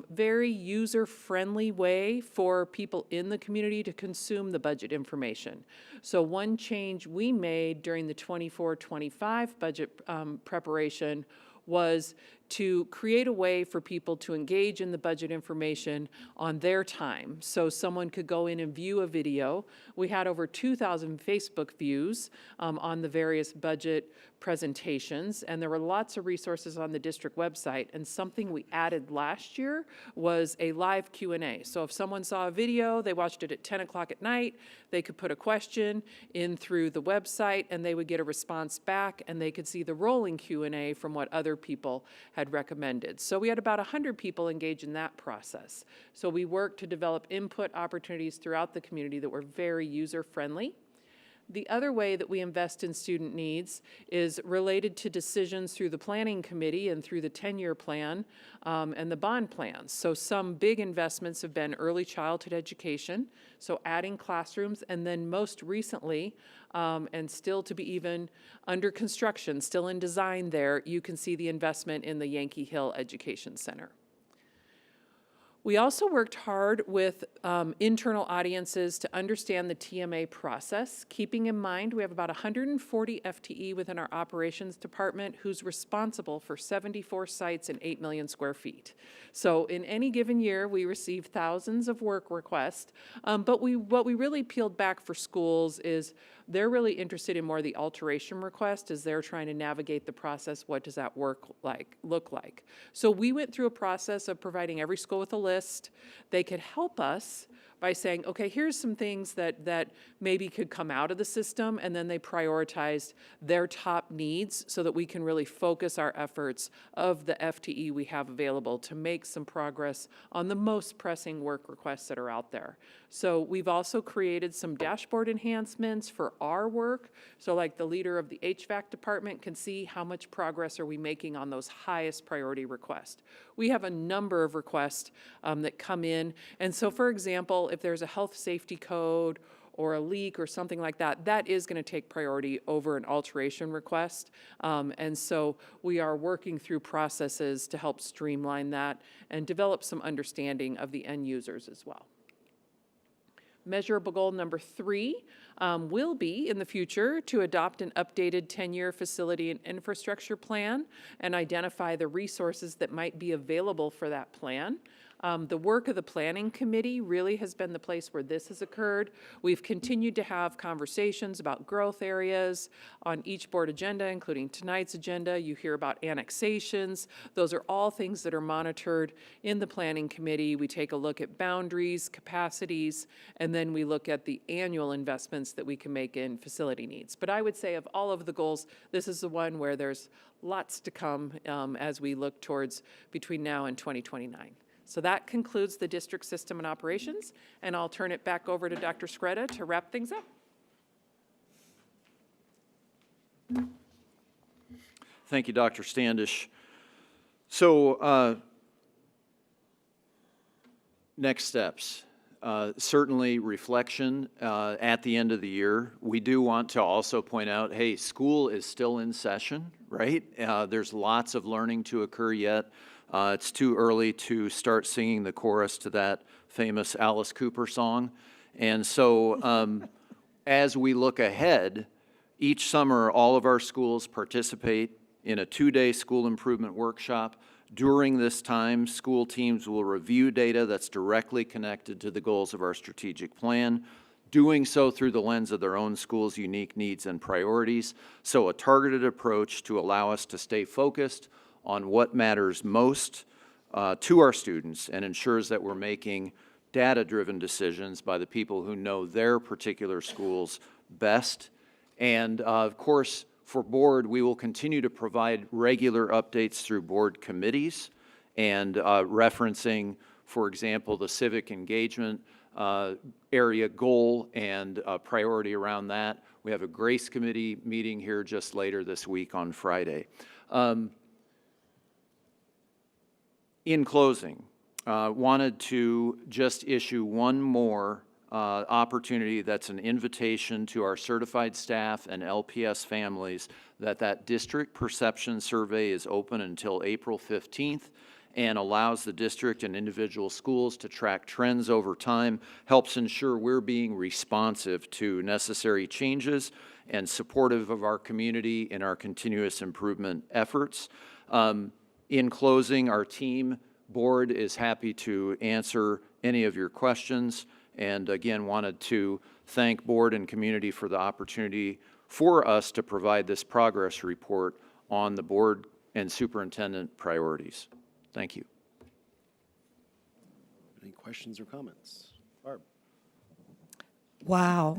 very user-friendly way for people in the community to consume the budget information. So one change we made during the 24-25 budget preparation was to create a way for people to engage in the budget information on their time. So someone could go in and view a video. We had over 2,000 Facebook views on the various budget presentations, and there were lots of resources on the district website. And something we added last year was a live Q&A. So if someone saw a video, they watched it at 10 o'clock at night, they could put a question in through the website, and they would get a response back, and they could see the rolling Q&A from what other people had recommended. So we had about 100 people engage in that process. So we worked to develop input opportunities throughout the community that were very user-friendly. The other way that we invest in student needs is related to decisions through the planning committee and through the 10-year plan and the bond plans. So some big investments have been early childhood education, so adding classrooms, and then most recently, and still to be even under construction, still in design there, you can see the investment in the Yankee Hill Education Center. We also worked hard with internal audiences to understand the TMA process, keeping in mind we have about 140 FTE within our operations department who's responsible for 74 sites and 8 million square feet. So in any given year, we receive thousands of work requests, but what we really peeled back for schools is they're really interested in more the alteration request as they're trying to navigate the process. What does that look like? So we went through a process of providing every school with a list. They could help us by saying, okay, here's some things that maybe could come out of the system, and then they prioritized their top needs so that we can really focus our efforts of the FTE we have available to make some progress on the most pressing work requests that are out there. So we've also created some dashboard enhancements for our work. So like the leader of the HVAC department can see how much progress are we making on those highest priority requests. We have a number of requests that come in. And so for example, if there's a health safety code or a leak or something like that, that is going to take priority over an alteration request. And so we are working through processes to help streamline that and develop some understanding of the end users as well. Measurable goal number 3 will be in the future to adopt an updated 10-year facility and infrastructure plan and identify the resources that might be available for that plan. The work of the planning committee really has been the place where this has occurred. We've continued to have conversations about growth areas on each board agenda, including tonight's agenda. You hear about annexations. Those are all things that are monitored in the planning committee. We take a look at boundaries, capacities, and then we look at the annual investments that we can make in facility needs. But I would say of all of the goals, this is the one where there's lots to come as we look towards between now and 2029. So that concludes the district system and operations, and I'll turn it back over to Dr. Skreda to wrap things up. Thank you, Dr. Standish. So next steps. Certainly reflection at the end of the year. We do want to also point out, hey, school is still in session, right? There's lots of learning to occur yet. It's too early to start singing the chorus to that famous Alice Cooper song. And so as we look ahead, each summer all of our schools participate in a 2-day school improvement workshop. During this time, school teams will review data that's directly connected to the goals of our strategic plan, doing so through the lens of their own school's unique needs and priorities. So a targeted approach to allow us to stay focused on what matters most to our students and ensures that we're making data-driven decisions by the people who know their particular schools best. And of course, for board, we will continue to provide regular updates through board committees and referencing, for example, the civic engagement area goal and priority around that. We have a Grace Committee meeting here just later this week on Friday. In closing, wanted to just issue one more opportunity that's an invitation to our certified staff and LPS families that district perception survey is open until April 15th and allows the district and individual schools to track trends over time, helps ensure we're being responsive to necessary changes and supportive of our community in our continuous improvement efforts. In closing, our team board is happy to answer any of your questions, and again wanted to thank board and community for the opportunity for us to provide this progress report on the board and superintendent priorities. Thank you. Any questions or comments? Barb? Wow,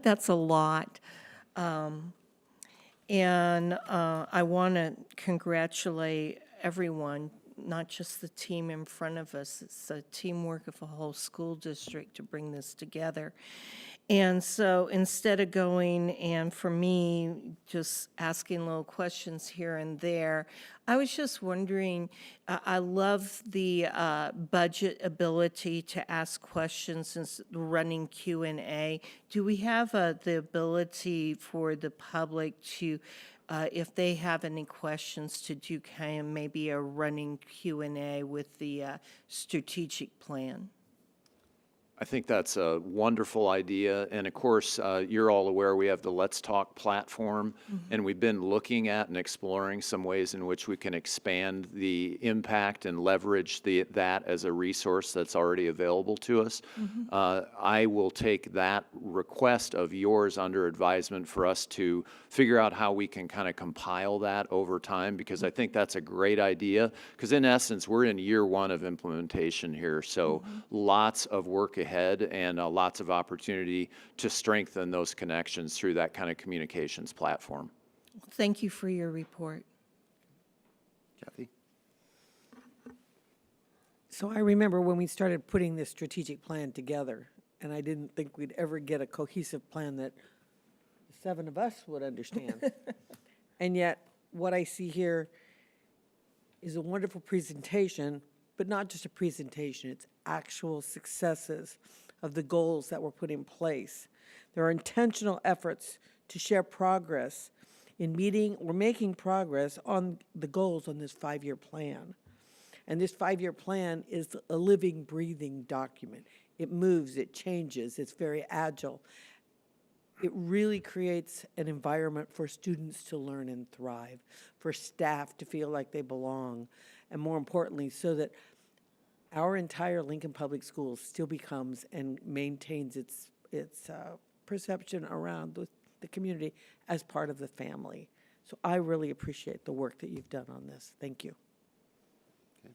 that's a lot. I want to congratulate everyone, not just the team in front of us. It's a teamwork of a whole school district to bring this together. And so instead of going and, for me, just asking little questions here and there, I was just wondering, I love the budget ability to ask questions and running Q&A. Do we have the ability for the public to, if they have any questions, to do kind of maybe a running Q&A with the strategic plan? I think that's a wonderful idea. And of course, you're all aware we have the Let's Talk platform, and we've been looking at and exploring some ways in which we can expand the impact and leverage that as a resource that's already available to us. I will take that request of yours under advisement for us to figure out how we can kind of compile that over time, because I think that's a great idea, because in essence, we're in year one of implementation here. So lots of work ahead and lots of opportunity to strengthen those connections through that kind of communications platform. Thank you for your report. Kathy? So I remember when we started putting this strategic plan together, and I didn't think we'd ever get a cohesive plan that the seven of us would understand. And yet, what I see here is a wonderful presentation, but not just a presentation, it's actual successes of the goals that were put in place. There are intentional efforts to share progress in meeting or making progress on the goals on this 5-year plan. And this 5-year plan is a living, breathing document. It moves, it changes, it's very agile. It really creates an environment for students to learn and thrive, for staff to feel like they belong, and more importantly, so that our entire Lincoln Public Schools still becomes and maintains its perception around the community as part of the family. So I really appreciate the work that you've done on this. Thank you. Okay.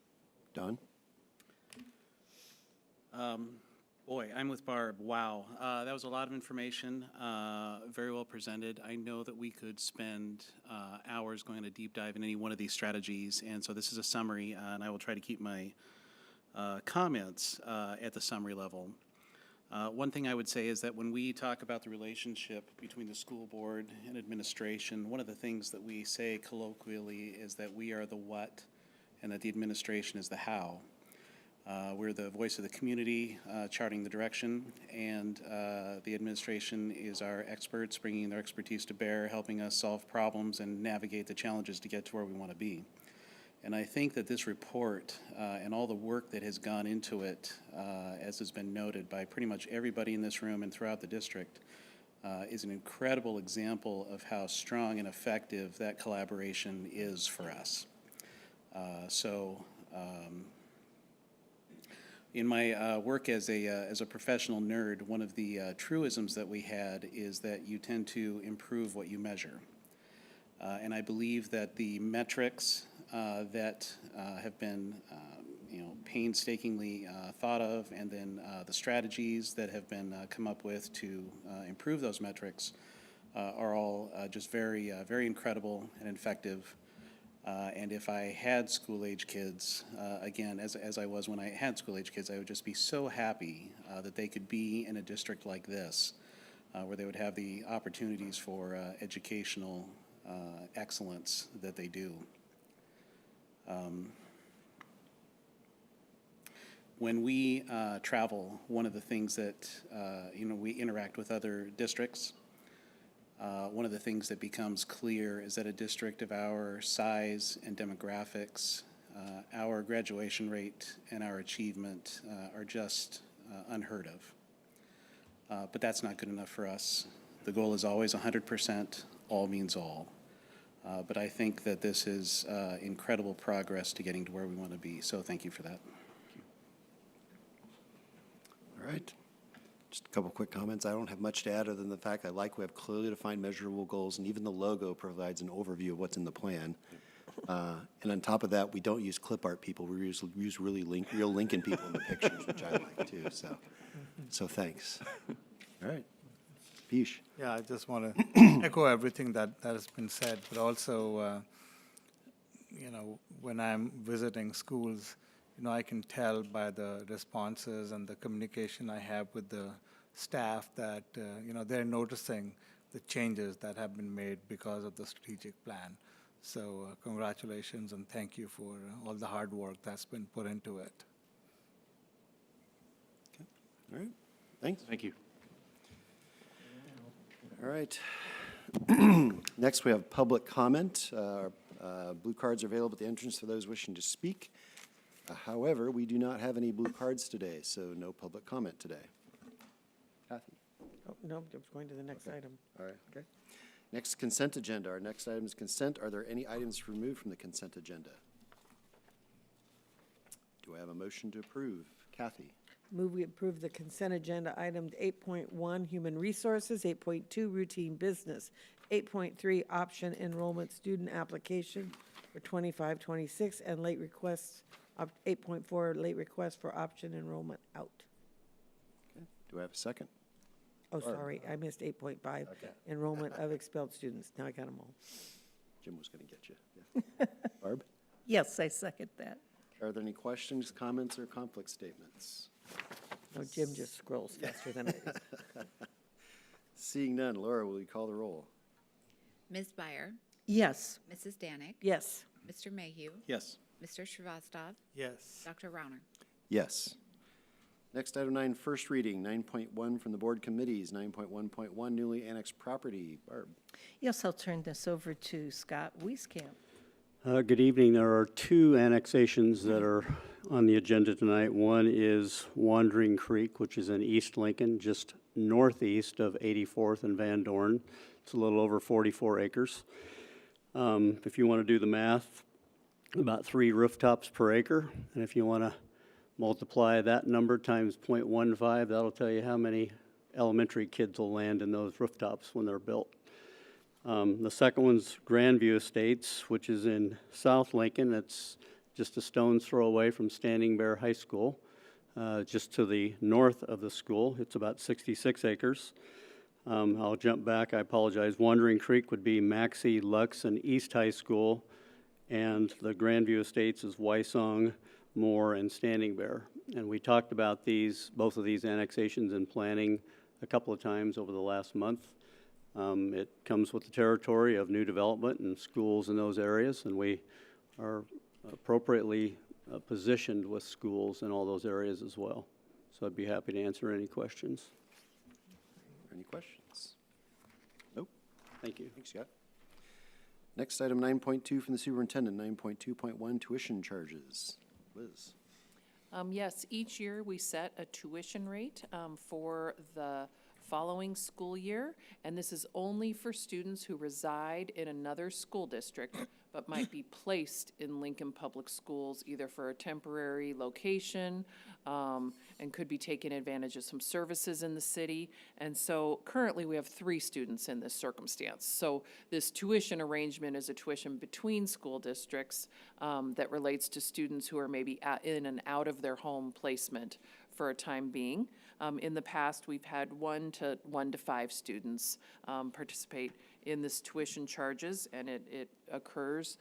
Don? Boy, I'm with Barb. Wow. That was a lot of information, very well presented. I know that we could spend hours going on a deep dive in any one of these strategies, and so this is a summary, and I will try to keep my comments at the summary level. One thing I would say is that when we talk about the relationship between the school board and administration, one of the things that we say colloquially is that we are the what and that the administration is the how. We're the voice of the community, charting the direction, and the administration is our experts, bringing their expertise to bear, helping us solve problems and navigate the challenges to get to where we want to be. And I think that this report and all the work that has gone into it, as has been noted by pretty much everybody in this room and throughout the district, is an incredible example of how strong and effective that collaboration is for us. In my work as a professional nerd, one of the truisms that we had is that you tend to improve what you measure. And I believe that the metrics that have been painstakingly thought of, and then the strategies that have been come up with to improve those metrics are all just very, very incredible and effective. And if I had school-age kids, again, as I was when I had school-age kids, I would just be so happy that they could be in a district like this, where they would have the opportunities for educational excellence that they do. When we travel, one of the things that, we interact with other districts. One of the things that becomes clear is that a district of our size and demographics, our graduation rate and our achievement are just unheard of. But that's not good enough for us. The goal is always 100%, all means all. But I think that this is incredible progress to getting to where we want to be. So thank you for that. All right. Just a couple quick comments. I don't have much to add other than the fact I like we have clearly defined measurable goals, and even the logo provides an overview of what's in the plan. And on top of that, we don't use clip art people. We use really real Lincoln people in the pictures, which I like too. So thanks. All right. Piyush. Yeah, I just want to echo everything that has been said, but also, when I'm visiting schools, I can tell by the responses and the communication I have with the staff that, they're noticing the changes that have been made because of the strategic plan. So congratulations and thank you for all the hard work that's been put into it. Okay. All right. Thanks. Thank you. All right. Next, we have public comment. Blue cards are available at the entrance for those wishing to speak. However, we do not have any blue cards today, so no public comment today. Kathy? Oh, no, I'm going to the next item. All right, okay. Next, consent agenda. Our next item is consent. Are there any items removed from the consent agenda? Do I have a motion to approve? Kathy? Move we approve the consent agenda items 8.1, human resources, 8.2, routine business, 8.3, option enrollment student application for 25-26, and late requests, 8.4, late request for option enrollment out. Okay. Do I have a second? Oh, sorry, I missed 8.5, enrollment of expelled students. Now I got them all. Jim was going to get you. Yeah. Barb? Yes, I second that. Are there any questions, comments, or conflict statements? No, Jim just scrolls faster than I do. Seeing none, Laura, will you call the roll? Ms. Byer, Yes. Mrs. Danik, Yes. Mr. Mayhew, Yes. Mr. Srivastava, Yes. Dr. Rauner. Yes. Next, item 9, first reading, 9.1 from the board committees, 9.1.1, newly annexed property. Barb? Yes, I'll turn this over to Scott Wieskamp. Good evening. There are two annexations that are on the agenda tonight. One is Wandering Creek, which is in East Lincoln, just northeast of 84th and Van Dorn. It's a little over 44 acres. If you want to do the math, about 3 rooftops per acre. And if you want to multiply that number times 0.15, that'll tell you how many elementary kids will land in those rooftops when they're built. The second one's Grandview Estates, which is in South Lincoln. It's just a stone's throw away from Standing Bear High School, just to the north of the school. It's about 66 acres. I'll jump back, I apologize. Wandering Creek would be Maxey, Lux, and East High School, and the Grandview Estates is Wysong, Moore, and Standing Bear. And we talked about both of these annexations in planning a couple of times over the last month. It comes with the territory of new development and schools in those areas, and we are appropriately positioned with schools in all those areas as well. So I'd be happy to answer any questions. Any questions? Nope. Thank you. Thanks, Scott. Next, item 9.2 from the superintendent, 9.2.1, tuition charges. Liz? Yes, each year we set a tuition rate for the following school year, and this is only for students who reside in another school district but might be placed in Lincoln Public Schools either for a temporary location and could be taking advantage of some services in the city. And so currently we have 3 students in this circumstance. So this tuition arrangement is a tuition between school districts that relates to students who are maybe in and out of their home placement for a time being. In the past, we've had 1 to 5 students participate in this tuition charges, and it occurs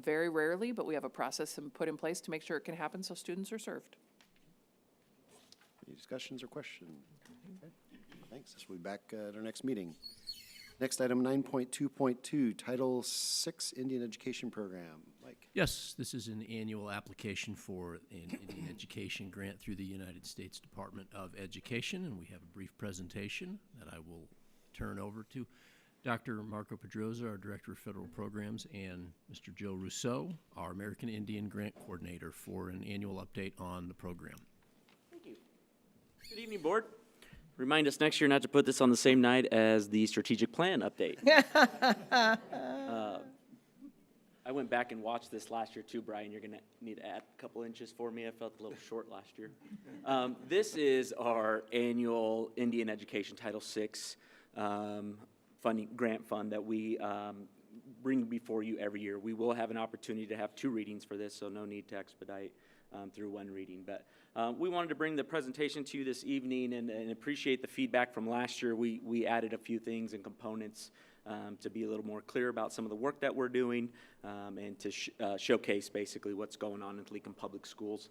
very rarely, but we have a process put in place to make sure it can happen so students are served. Any discussions or questions? Okay. Thanks. This will be back at our next meeting. Next item, 9.2.2, Title VI Indian Education Program. Mike? Yes, this is an annual application for an Indian Education grant through the United States Department of Education, and we have a brief presentation that I will turn over to Dr. Marco Pedroza, our Director of Federal Programs, and Mr. Joe Rousseau, our American Indian Grant Coordinator, for an annual update on the program. Thank you. Good evening, Board. Remind us next year not to put this on the same night as the strategic plan update. I went back and watched this last year too, Brian. You're going to need to add a couple inches for me. I felt a little short last year. This is our annual Indian Education Title VI funding grant fund that we bring before you every year. We will have an opportunity to have 2 readings for this, so no need to expedite through 1 reading. But we wanted to bring the presentation to you this evening and appreciate the feedback from last year. We added a few things and components to be a little more clear about some of the work that we're doing and to showcase basically what's going on in Lincoln Public Schools.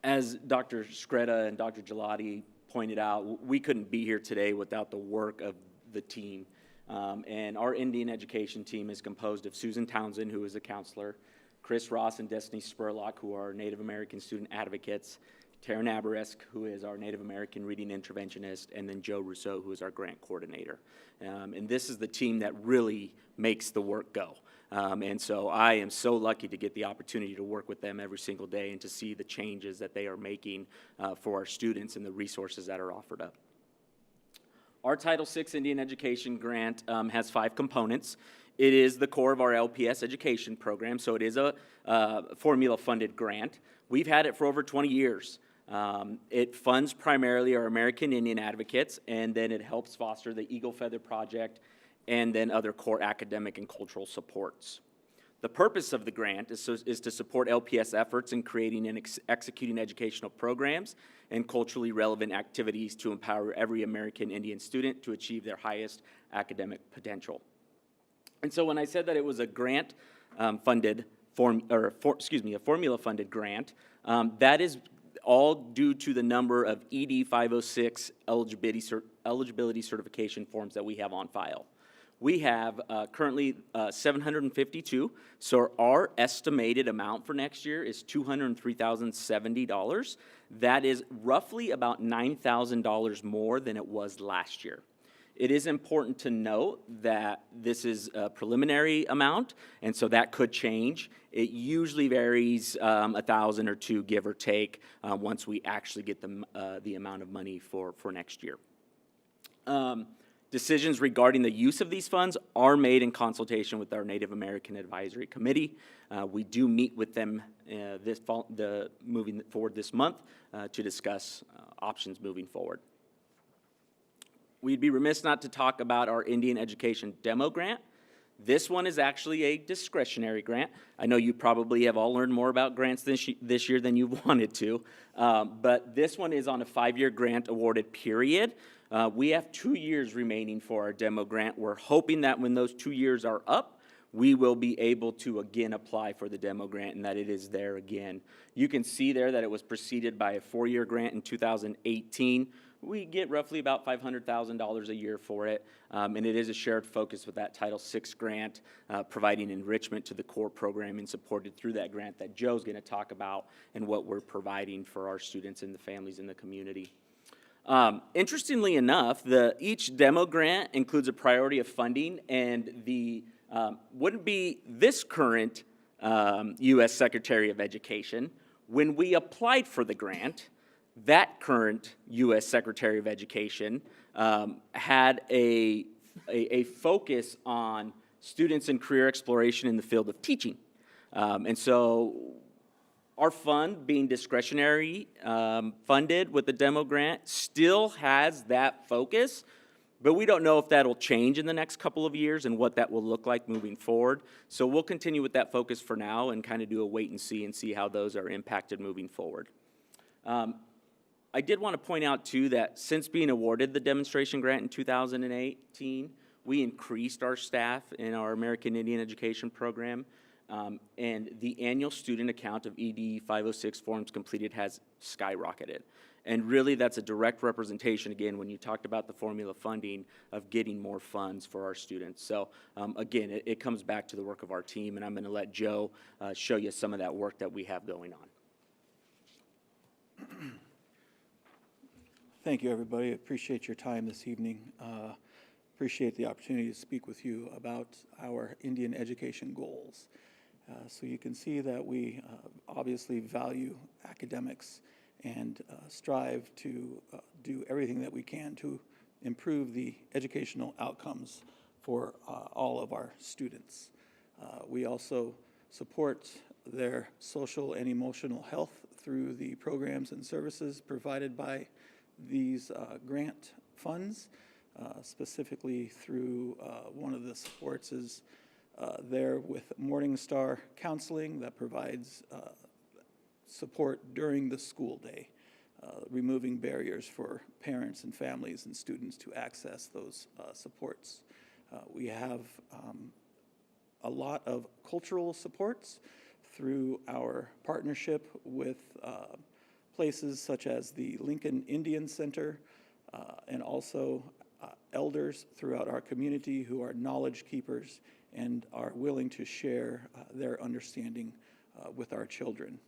As Dr. Scretta and Dr. Gelati pointed out, we couldn't be here today without the work of the team. And our Indian education team is composed of Susan Townsend, who is a counselor, Chris Ross and Destiny Spurlock, who are Native American student advocates, Taryn Aberesk, who is our Native American reading interventionist, and then Joe Rousseau, who is our grant coordinator. And this is the team that really makes the work go. And so I am so lucky to get the opportunity to work with them every single day and to see the changes that they are making for our students and the resources that are offered up. Our Title VI Indian Education Grant has 5 components. It is the core of our LPS education program, so it is a formula-funded grant. We've had it for over 20 years. It funds primarily our American Indian advocates, and then it helps foster the Eagle Feather Project and then other core academic and cultural supports. The purpose of the grant is to support LPS efforts in creating and executing educational programs and culturally relevant activities to empower every American Indian student to achieve their highest academic potential. And so when I said that it was a grant funded, a formula-funded grant, that is all due to the number of ED 506 eligibility certification forms that we have on file. We have currently 752, so our estimated amount for next year is $203,070. That is roughly about $9,000 more than it was last year. It is important to note that this is a preliminary amount, and so that could change. It usually varies $1,000 or $2, give or take, once we actually get the amount of money for next year. Decisions regarding the use of these funds are made in consultation with our Native American Advisory Committee. We do meet with them moving forward this month to discuss options moving forward. We'd be remiss not to talk about our Indian Education Demo Grant. This one is actually a discretionary grant. I know you probably have all learned more about grants this year than you wanted to, but this one is on a 5-year grant awarded period. We have 2 years remaining for our demo grant. We're hoping that when those 2 years are up, we will be able to again apply for the demo grant and that it is there again. You can see there that it was preceded by a 4-year grant in 2018. We get roughly about $500,000 a year for it, and it is a shared focus with that Title VI grant, providing enrichment to the core program and supported through that grant that Joe's going to talk about and what we're providing for our students and the families in the community. Interestingly enough, each demo grant includes a priority of funding, and wouldn't be this current U.S. Secretary of Education. When we applied for the grant, that current U.S. Secretary of Education had a focus on students in career exploration in the field of teaching. And so our fund, being discretionary funded with the demo grant, still has that focus, but we don't know if that'll change in the next couple of years and what that will look like moving forward. So we'll continue with that focus for now and kind of do a wait and see how those are impacted moving forward. I did want to point out, too, that since being awarded the demonstration grant in 2018, we increased our staff in our American Indian Education program, and the annual student account of ED 506 forms completed has skyrocketed. And really, that's a direct representation, again, when you talked about the formula funding, of getting more funds for our students. So, again, it comes back to the work of our team, and I'm going to let Joe show you some of that work that we have going on. Thank you, everybody. Appreciate your time this evening. Appreciate the opportunity to speak with you about our Indian education goals. So you can see that we obviously value academics and strive to do everything that we can to improve the educational outcomes for all of our students. We also support their social and emotional health through the programs and services provided by these grant funds, specifically through one of the supports is there with Morningstar Counseling that provides support during the school day, removing barriers for parents and families and students to access those supports. We have a lot of cultural supports through our partnership with places such as the Lincoln Indian Center and also elders throughout our community who are knowledge keepers and are willing to share their understanding with our children.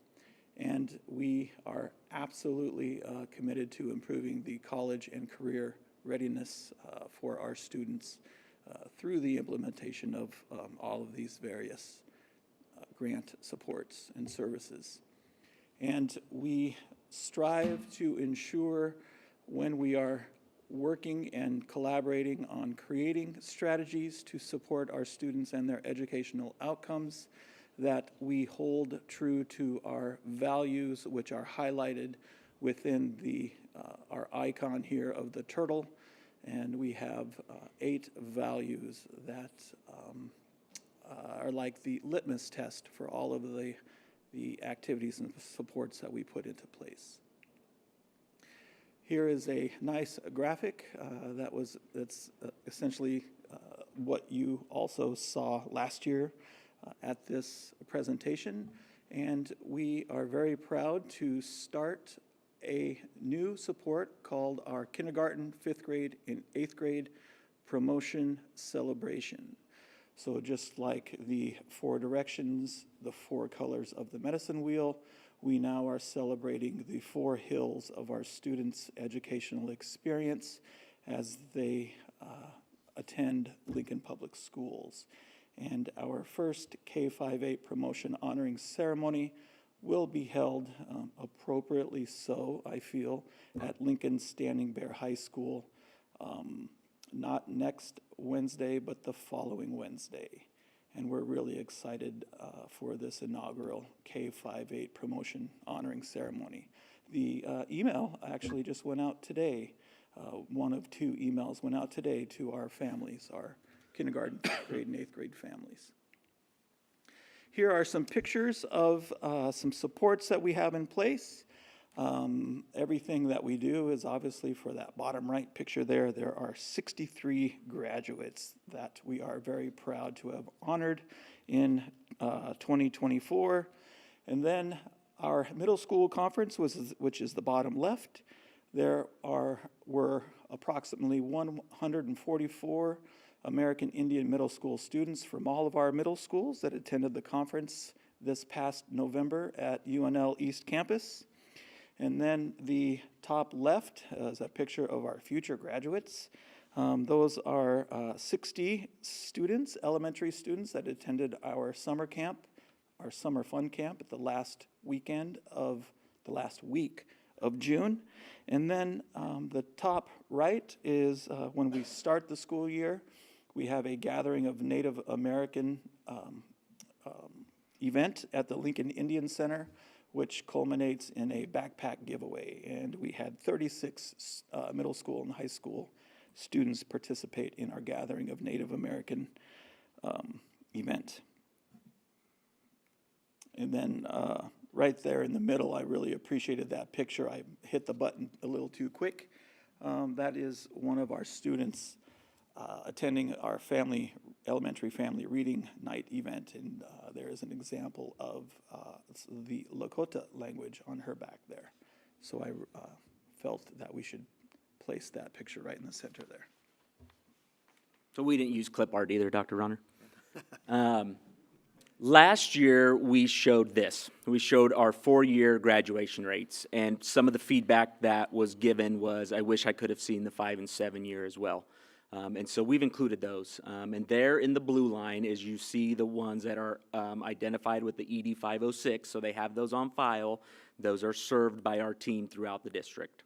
And we are absolutely committed to improving the college and career readiness for our students through the implementation of all of these various grant supports and services. And we strive to ensure when we are working and collaborating on creating strategies to support our students and their educational outcomes, that we hold true to our values, which are highlighted within the our icon here of the turtle. And we have 8 values that are like the litmus test for all of the activities and supports that we put into place. Here is a nice graphic that's essentially what you also saw last year at this presentation, and we are very proud to start a new support called our kindergarten, 5th grade, and 8th grade promotion celebration. So just like the 4 directions, the 4 colors of the medicine wheel, we now are celebrating the 4 hills of our students' educational experience as they attend Lincoln Public Schools. And our first K-5-8 promotion honoring ceremony will be held appropriately so, I feel, at Lincoln Standing Bear High School, not next Wednesday, but the following Wednesday. And we're really excited for this inaugural K-5-8 promotion honoring ceremony. The email actually just went out today. One of 2 emails went out today to our families, our kindergarten, 5th grade, and 8th grade families. Here are some pictures of some supports that we have in place. Everything that we do is obviously for that bottom right picture there. There are 63 graduates that we are very proud to have honored in 2024. And then our middle school conference, which is the bottom left, there were approximately 144 American Indian middle school students from all of our middle schools that attended the conference this past November at UNL East Campus. And then the top left is a picture of our future graduates. Those are 60 students, elementary students that attended our summer camp, our summer fun camp at the last week of June. And then the top right is when we start the school year, we have a gathering of Native American event at the Lincoln Indian Center, which culminates in a backpack giveaway. And we had 36 middle school and high school students participate in our gathering of Native American event. And then right there in the middle, I really appreciated that picture. I hit the button a little too quick. That is one of our students attending our elementary family reading night event, and there is an example of the Lakota language on her back there. So I felt that we should place that picture right in the center there. So we didn't use clip art either, Dr. Ronner. Last year, we showed this. We showed our 4-year graduation rates, and some of the feedback that was given was, I wish I could have seen the 5 and 7 year as well. And so we've included those. And there in the blue line is you see the ones that are identified with the ED 506, so they have those on file. Those are served by our team throughout the district.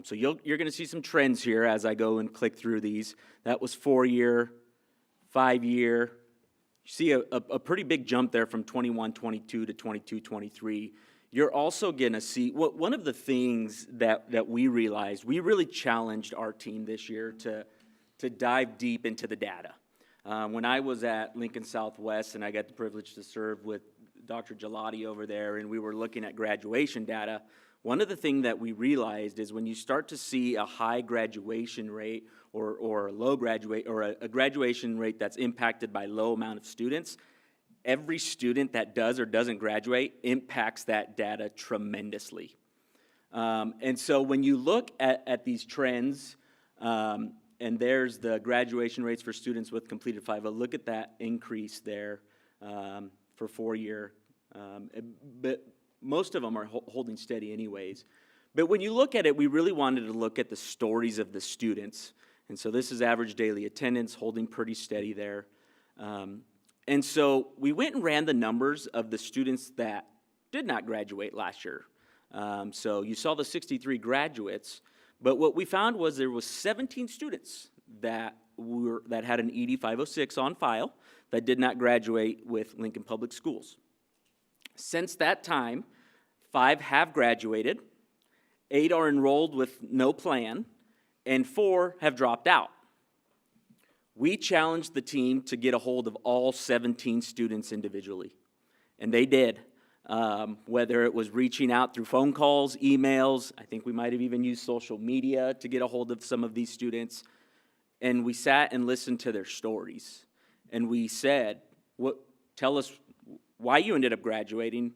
So you're going to see some trends here as I go and click through these. That was 4-year, 5-year, You see a pretty big jump there from 21-22 to 22-23. You're also going to see, one of the things that we realized, we really challenged our team this year to dive deep into the data. When I was at Lincoln Southwest and I got the privilege to serve with Dr. Gelati over there, and we were looking at graduation data, one of the things that we realized is when you start to see a high graduation rate or a low graduate or a graduation rate that's impacted by low amount of students, every student that does or doesn't graduate impacts that data tremendously. And so when you look at these trends, and there's the graduation rates for students with completed 5.0, look at that increase there for 4-year. But most of them are holding steady anyways. But when you look at it, we really wanted to look at the stories of the students. And so this is average daily attendance, holding pretty steady there. And so we went and ran the numbers of the students that did not graduate last year. So you saw the 63 graduates, but what we found was there was 17 students that had an ED 506 on file that did not graduate with Lincoln Public Schools. Since that time, 5 have graduated, 8 are enrolled with no plan, and 4 have dropped out. We challenged the team to get a hold of all 17 students individually, and they did. Whether it was reaching out through phone calls, emails, I think we might have even used social media to get a hold of some of these students, and we sat and listened to their stories. And we said, tell us why you ended up graduating,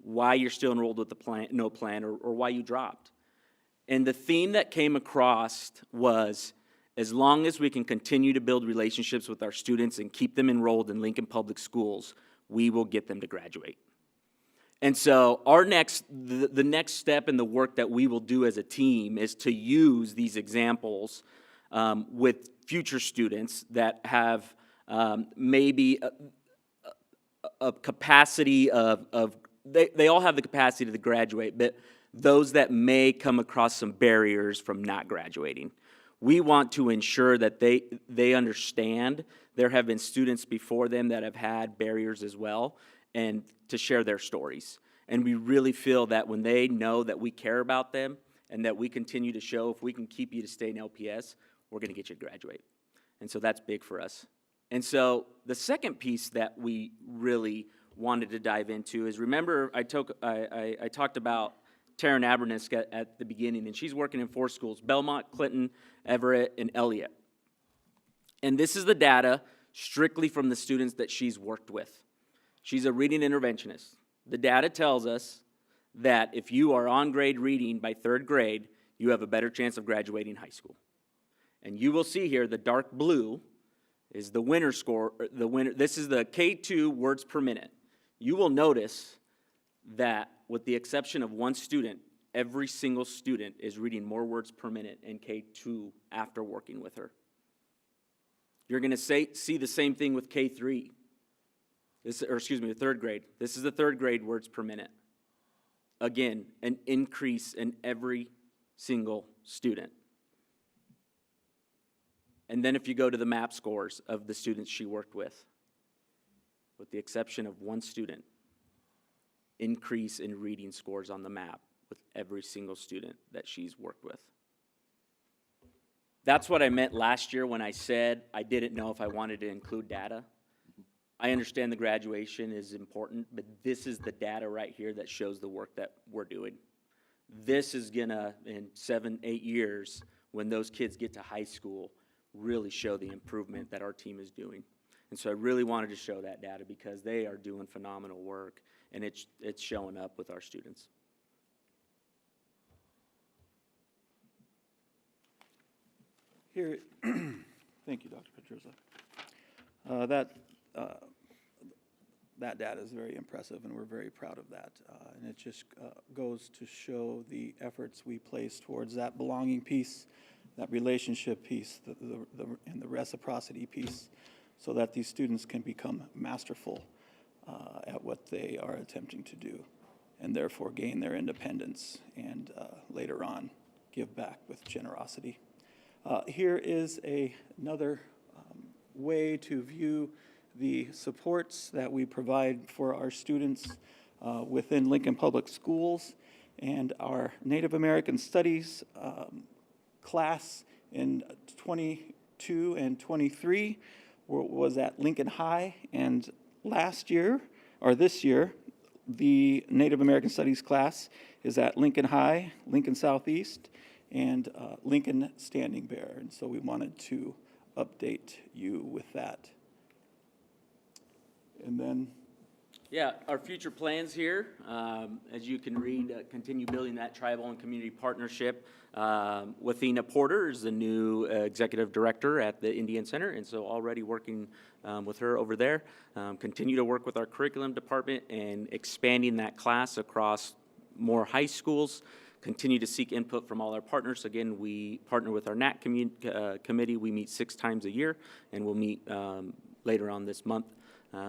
why you're still enrolled with no plan, or why you dropped. And the theme that came across was, as long as we can continue to build relationships with our students and keep them enrolled in Lincoln Public Schools, we will get them to graduate. And so the next step in the work that we will do as a team is to use these examples with future students that have maybe a capacity they all have the capacity to graduate, but those that may come across some barriers from not graduating. We want to ensure that they understand there have been students before them that have had barriers as well, and to share their stories. And we really feel that when they know that we care about them and that we continue to show if we can keep you to stay in LPS, we're going to get you to graduate. And so that's big for us. And so the second piece that we really wanted to dive into is, remember I talked about Taryn Abernisk at the beginning, and she's working in 4 schools, Belmont, Clinton, Everett, and Elliott. And this is the data strictly from the students that she's worked with. She's a reading interventionist. The data tells us that if you are on grade reading by 3rd grade, you have a better chance of graduating high school. And you will see here the dark blue is the winner score. This is the K2 words per minute. You will notice that with the exception of one student, every single student is reading more words per minute in K2 after working with her. You're going to see the same thing with K3. The 3rd grade. This is the 3rd grade words per minute. Again, an increase in every single student. And then if you go to the MAP scores of the students she worked with the exception of one student, increase in reading scores on the MAP with every single student that she's worked with. That's what I meant last year when I said I didn't know if I wanted to include data. I understand the graduation is important, but this is the data right here that shows the work that we're doing. This is gonna, in 7-8 years, when those kids get to high school, really show the improvement that our team is doing. And so I really wanted to show that data because they are doing phenomenal work, and it's showing up with our students. Here, thank you, Dr. Petruzza. That data is very impressive, and we're very proud of that. And it just goes to show the efforts we place towards that belonging piece, that relationship piece, and the reciprocity piece, so that these students can become masterful at what they are attempting to do, and therefore gain their independence, and later on give back with generosity. Here is another way to view the supports that we provide for our students within Lincoln Public Schools. And our Native American Studies class in 22 and 23 was at Lincoln High. And last year, or this year, the Native American Studies class is at Lincoln High, Lincoln Southeast, and Lincoln Standing Bear. And so we wanted to update you with that. And then yeah, our future plans here, as you can read, continue building that tribal and community partnership. Wathena Porter is the new executive director at the Indian Center, and so already working with her over there. Continue to work with our curriculum department and expanding that class across more high schools. Continue to seek input from all our partners. Again, we partner with our NAC committee. We meet 6 times a year, and we'll meet later on this month.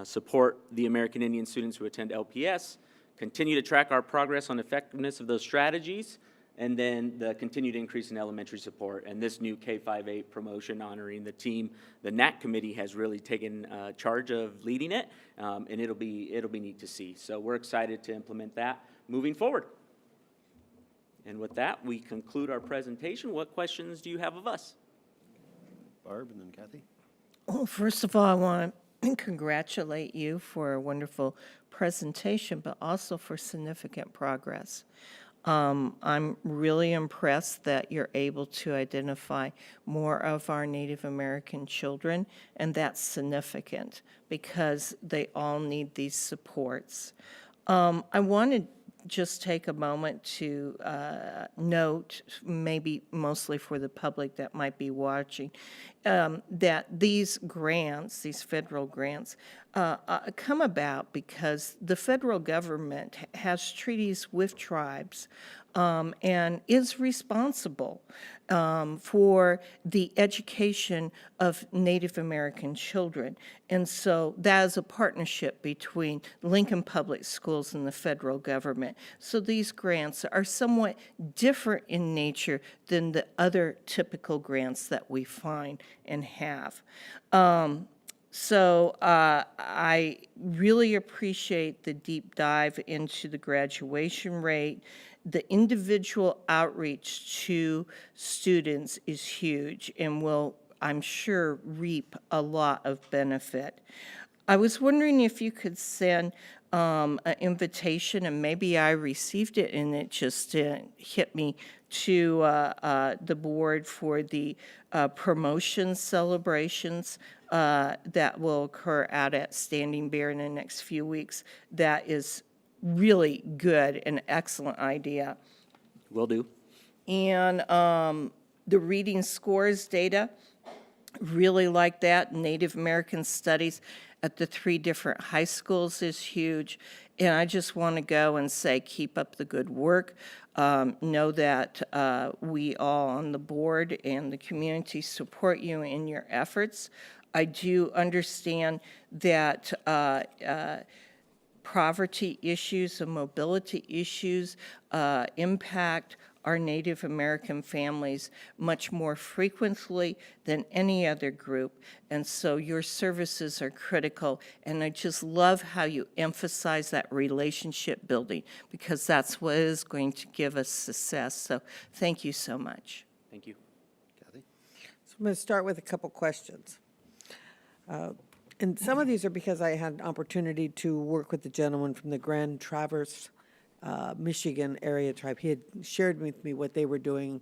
Support the American Indian students who attend LPS, continue to track our progress on effectiveness of those strategies, and then the continued increase in elementary support. And this new K-5-8 promotion honoring the team, the NAC committee has really taken charge of leading it, and it'll be neat to see. So we're excited to implement that moving forward. And with that, we conclude our presentation. What questions do you have of us? Barb and then Kathy. Well, first of all, I want to congratulate you for a wonderful presentation, but also for significant progress. I'm really impressed that you're able to identify more of our Native American children, and that's significant because they all need these supports. I wanted just take a moment to note, maybe mostly for the public that might be watching, that these grants, these federal grants, come about because the federal government has treaties with tribes and is responsible for the education of Native American children. And so that is a partnership between Lincoln Public Schools and the federal government. So these grants are somewhat different in nature than the other typical grants that we find and have. So I really appreciate the deep dive into the graduation rate. The individual outreach to students is huge and will, I'm sure, reap a lot of benefit. I was wondering if you could send an invitation, and maybe I received it and it just hit me, to the board for the promotion celebrations that will occur out at Standing Bear in the next few weeks. That is really good, an excellent idea. Will do. And the reading scores data, really like that. Native American Studies at the 3 different high schools is huge. And I just want to go and say, keep up the good work. Know that we all on the board and the community support you in your efforts. I do understand that poverty issues and mobility issues impact our Native American families much more frequently than any other group. And so your services are critical. And I just love how you emphasize that relationship building, because that's what is going to give us success. So thank you so much. Thank you. Kathy? So I'm going to start with a couple questions. And some of these are because I had an opportunity to work with the gentleman from the Grand Traverse, Michigan area tribe. He had shared with me what they were doing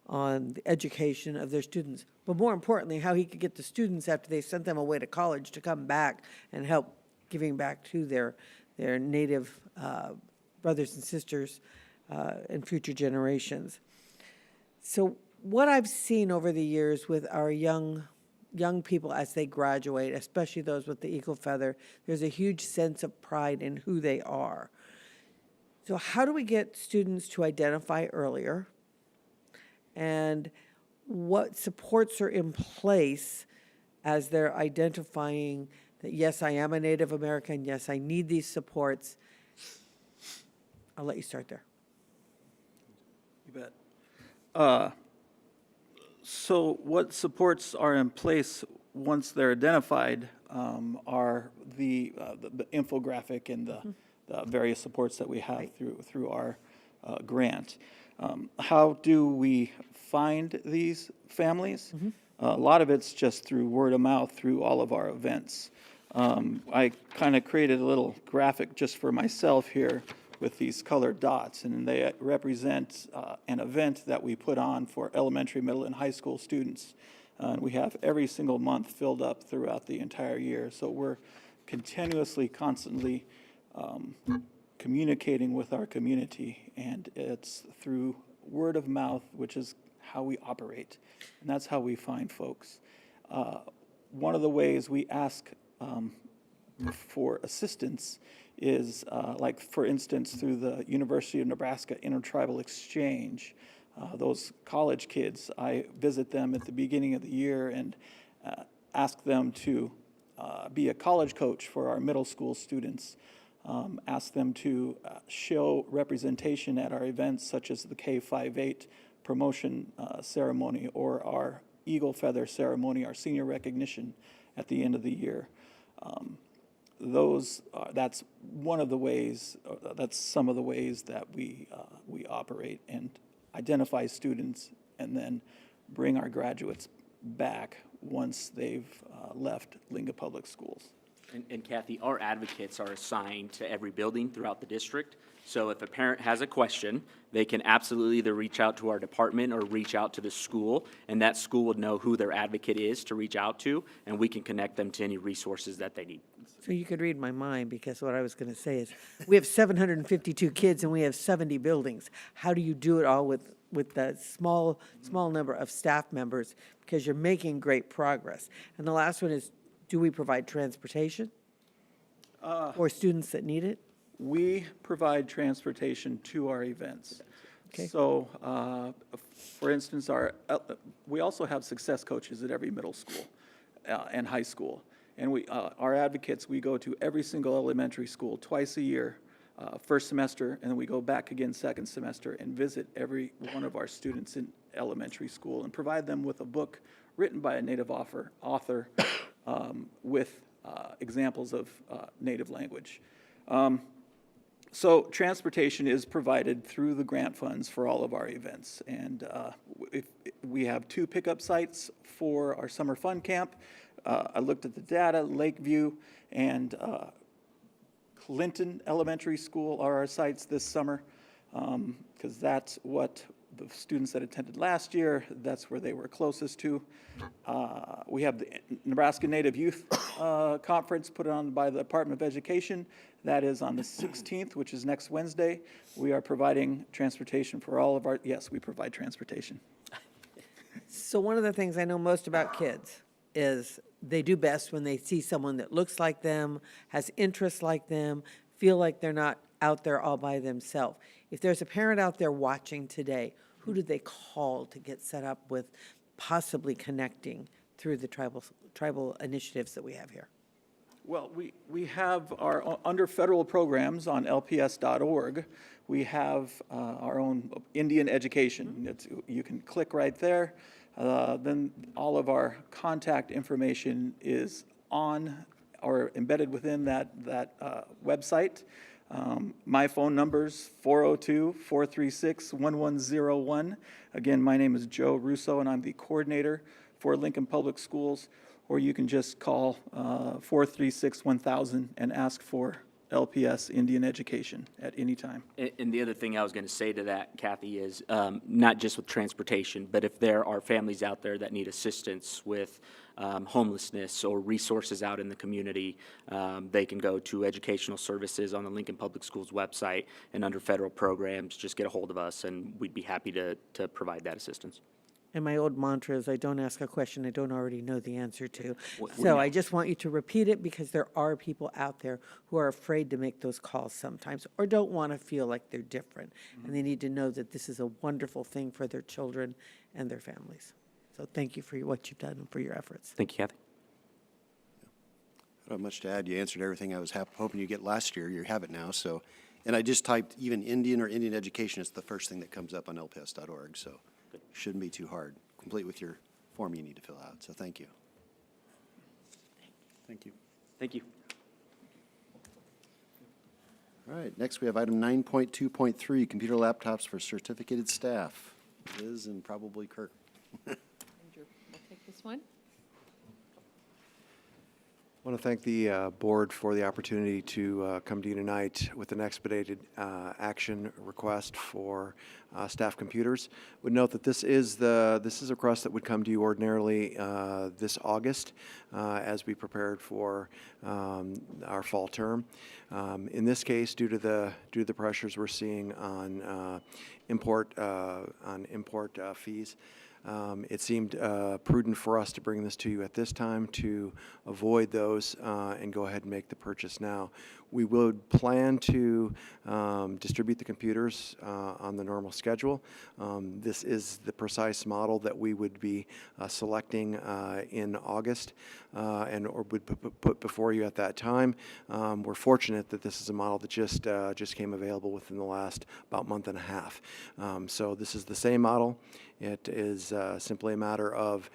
on the education of their students, but more importantly, how he could get the students, after they sent them away to college, to come back and help giving back to their Native brothers and sisters and future generations. So what I've seen over the years with our young people as they graduate, especially those with the eagle feather, there's a huge sense of pride in who they are. So how do we get students to identify earlier? And what supports are in place as they're identifying that, yes, I am a Native American, yes, I need these supports? I'll let you start there. You bet. So what supports are in place once they're identified, are the infographic and the various supports that we have through our grant. How do we find these families? A lot of it's just through word of mouth through all of our events. I kind of created a little graphic just for myself here with these colored dots, and they represent an event that we put on for elementary, middle, and high school students. And we have every single month filled up throughout the entire year. So we're continuously, constantly communicating with our community, and it's through word of mouth, which is how we operate, and that's how we find folks. One of the ways we ask for assistance is, like, for instance, through the University of Nebraska Intertribal Exchange. Those college kids, I visit them at the beginning of the year and ask them to be a college coach for our middle school students. Ask them to show representation at our events such as the K-5-8 promotion ceremony or our Eagle Feather ceremony, our senior recognition at the end of the year. That's one of the ways, that's some of the ways that we operate and identify students and then bring our graduates back once they've left Lincoln Public Schools. And Kathy, our advocates are assigned to every building throughout the district. So if a parent has a question, they can absolutely either reach out to our department or reach out to the school, and that school would know who their advocate is to reach out to, and we can connect them to any resources that they need. So you could read my mind, because what I was going to say is, we have 752 kids and we have 70 buildings. How do you do it all with the small number of staff members? Because you're making great progress. And the last one is, do we provide transportation for students that need it? We provide transportation to our events. Okay. So, for instance, we also have success coaches at every middle school and high school. And our advocates, we go to every single elementary school twice a year, first semester, and then we go back again second semester and visit every one of our students in elementary school and provide them with a book written by a Native author with examples of Native language. So transportation is provided through the grant funds for all of our events. And we have 2 pickup sites for our summer fun camp. I looked at the data. Lakeview and Clinton Elementary School are our sites this summer, because that's what the students that attended last year, that's where they were closest to. We have the Nebraska Native Youth Conference put on by the Department of Education. That is on the 16th, which is next Wednesday. We are providing transportation for all of our, yes, we provide transportation. So one of the things I know most about kids is they do best when they see someone that looks like them, has interests like them, feel like they're not out there all by themselves. If there's a parent out there watching today, who do they call to get set up with possibly connecting through the tribal initiatives that we have here? Well, we have our, under federal programs on lps.org, we have our own Indian education. You can click right there. Then all of our contact information is on or embedded within that website. My phone number's 402-436-1101. Again, my name is Joe Russo, and I'm the coordinator for Lincoln Public Schools. Or you can just call 436-1000 and ask for LPS Indian Education at any time. And the other thing I was going to say to that, Kathy, is not just with transportation, but if there are families out there that need assistance with homelessness or resources out in the community, they can go to educational services on the Lincoln Public Schools website, and under federal programs, just get a hold of us, and we'd be happy to provide that assistance. And my old mantra is, I don't ask a question I don't already know the answer to. So I just want you to repeat it, because there are people out there who are afraid to make those calls sometimes, or don't want to feel like they're different. And they need to know that this is a wonderful thing for their children and their families. So thank you for what you've done and for your efforts. Thank you, Kathy. I don't have much to add. You answered everything I was hoping you get last year. You have it now. So, and I just typed even Indian or Indian education. It's the first thing that comes up on lps.org. So shouldn't be too hard. Complete with your form you need to fill out. So thank you. Thank you. Thank you. All right, next we have item 9.2.3, computer laptops for certificated staff. Liz and probably Kirk. We'll take this one. I want to thank the board for the opportunity to come to you tonight with an expedited action request for staff computers. Would note that this is a request that would come to you ordinarily this August as we prepared for our fall term. In this case, due to the pressures we're seeing on import fees, it seemed prudent for us to bring this to you at this time to avoid those and go ahead and make the purchase now. We would plan to distribute the computers on the normal schedule. This is the precise model that we would be selecting in August or would put before you at that time. We're fortunate that this is a model that just came available within the last about month and a half. So this is the same model. It is simply a matter of,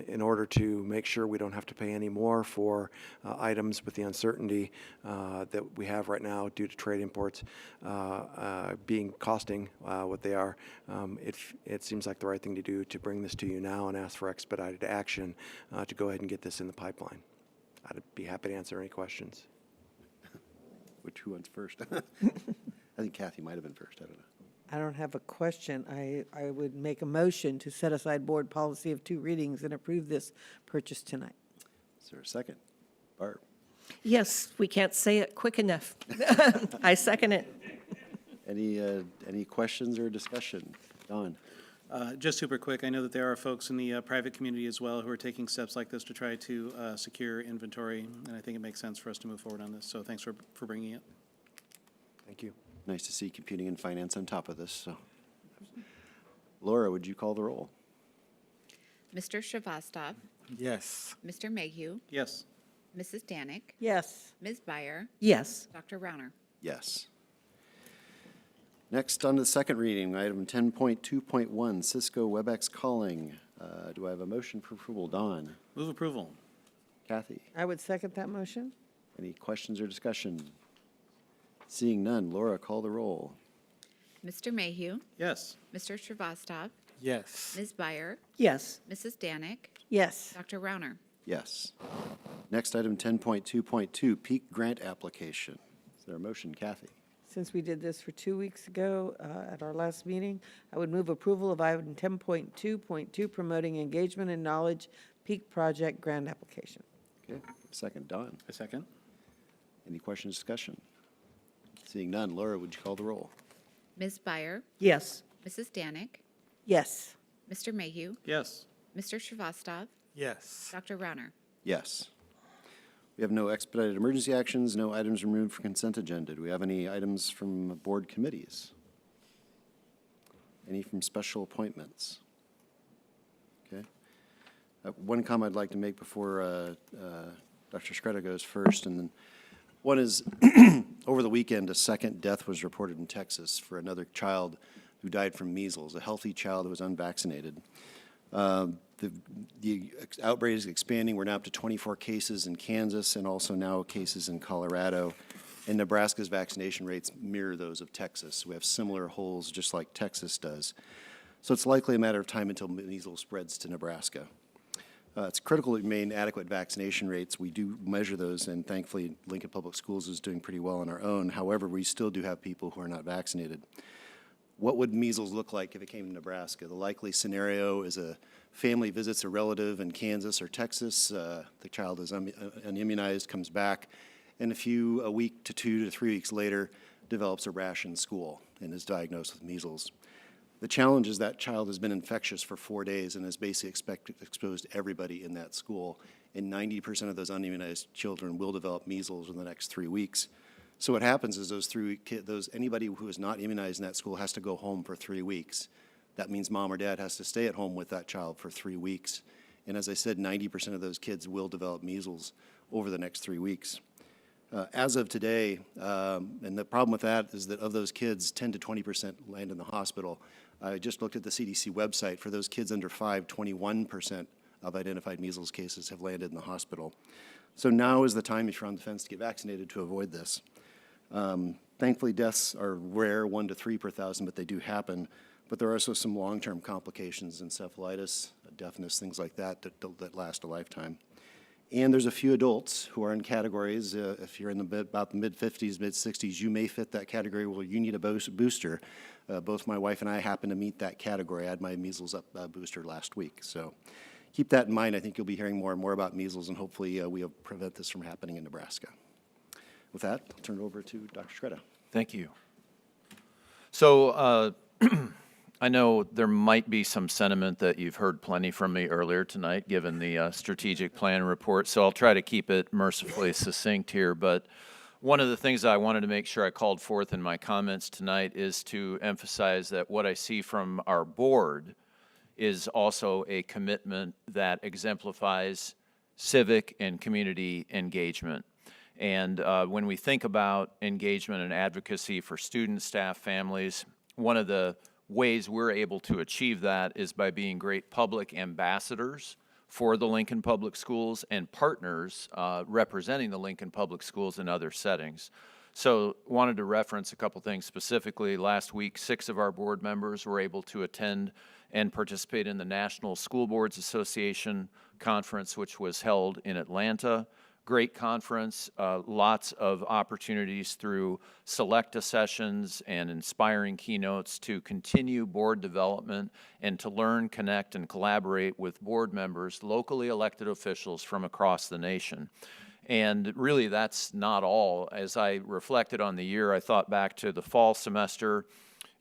in order to make sure we don't have to pay any more for items with the uncertainty that we have right now due to trade imports costing what they are, it seems like the right thing to do to bring this to you now and ask for expedited action to go ahead and get this in the pipeline. I'd be happy to answer any questions. Who wants first? I think Kathy might have been first. I don't know. I don't have a question. I would make a motion to set aside board policy of 2 readings and approve this purchase tonight. Is there a second? Barb? Yes, we can't say it quick enough. I second it. Any questions or discussion? Don? Just super quick, I know that there are folks in the private community as well who are taking steps like this to try to secure inventory, and I think it makes sense for us to move forward on this, so thanks for bringing it. Thank you. Nice to see computing and finance on top of this. So, Laura, would you call the roll? Mr. Shrivastov, Yes. Mr. Mayhew, Yes. Mrs. Danik, Yes. Ms. Byer, Yes. Dr. Rauner. Yes. Next, on to the second reading, item 10.2.1, Cisco WebEx calling. Do I have a motion for approval? Don? Move approval. Kathy? I would second that motion. Any questions or discussion? Seeing none, Laura, call the roll. Mr. Mayhew, Yes. Mr. Shrivastov, Yes. Ms. Byer, Yes. Mrs. Danik, Yes. Dr. Rauner. Yes. Next, item 10.2.2, peak grant application. Is there a motion, Kathy? Since we did this for 2 weeks ago at our last meeting, I would move approval of item 10.2.2, promoting engagement and knowledge peak project grant application. Okay, second, Don. A second. Any questions, discussion? Seeing none, Laura, would you call the roll? Ms. Byer, Yes. Mrs. Danik, Yes. Mr. Mayhew, Yes. Mr. Shrivastov, Yes. Dr. Rauner. Yes. We have no expedited emergency actions, no items removed from consent agenda. Do we have any items from board committees? Any from special appointments? Okay. One comment I'd like to make before Dr. Skretta goes first, and then one is, over the weekend, a second death was reported in Texas for another child who died from measles, a healthy child who was unvaccinated. The outbreak is expanding. We're now up to 24 cases in Kansas and also now cases in Colorado. And Nebraska's vaccination rates mirror those of Texas. We have similar holes just like Texas does. So it's likely a matter of time until measles spreads to Nebraska. It's critical to maintain adequate vaccination rates. We do measure those, and thankfully Lincoln Public Schools is doing pretty well on our own. However, we still do have people who are not vaccinated. What would measles look like if it came to Nebraska? The likely scenario is a family visits a relative in Kansas or Texas. The child is unimmunized, comes back, and a week to 2 to 3 weeks later develops a rash in school and is diagnosed with measles. The challenge is that child has been infectious for 4 days and has basically exposed everybody in that school, and 90% of those unimmunized children will develop measles in the next 3 weeks. So what happens is anybody who is not immunized in that school has to go home for 3 weeks. That means mom or dad has to stay at home with that child for 3 weeks. And as I said, 90% of those kids will develop measles over the next 3 weeks. As of today, and the problem with that is that of those kids, 10 to 20% land in the hospital. I just looked at the CDC website. For those kids under 5, 21% of identified measles cases have landed in the hospital. So now is the time, if you're on the fence, to get vaccinated to avoid this. Thankfully, deaths are rare, 1 to 3 per thousand, but they do happen. But there are also some long-term complications, encephalitis, deafness, things like that, that last a lifetime. And there's a few adults who are in categories, if you're in about the mid-50s, mid-60s, you may fit that category where you need a booster. Both my wife and I happen to meet that category. I had my measles booster last week. So keep that in mind. I think you'll be hearing more and more about measles, and hopefully we'll prevent this from happening in Nebraska. With that, I'll turn it over to Dr. Shkreta. Thank you. So I know there might be some sentiment that you've heard plenty from me earlier tonight, given the strategic plan report, so I'll try to keep it mercifully succinct here. But one of the things I wanted to make sure I called forth in my comments tonight is to emphasize that what I see from our board is also a commitment that exemplifies civic and community engagement. And when we think about engagement and advocacy for students, staff, families, one of the ways we're able to achieve that is by being great public ambassadors for the Lincoln Public Schools and partners representing the Lincoln Public Schools in other settings. So wanted to reference a couple things specifically. Last week, 6 of our board members were able to attend and participate in the National School Boards Association conference, which was held in Atlanta. Great conference, lots of opportunities through selecta sessions and inspiring keynotes to continue board development and to learn, connect, and collaborate with board members, locally elected officials from across the nation. And really, that's not all. As I reflected on the year, I thought back to the fall semester,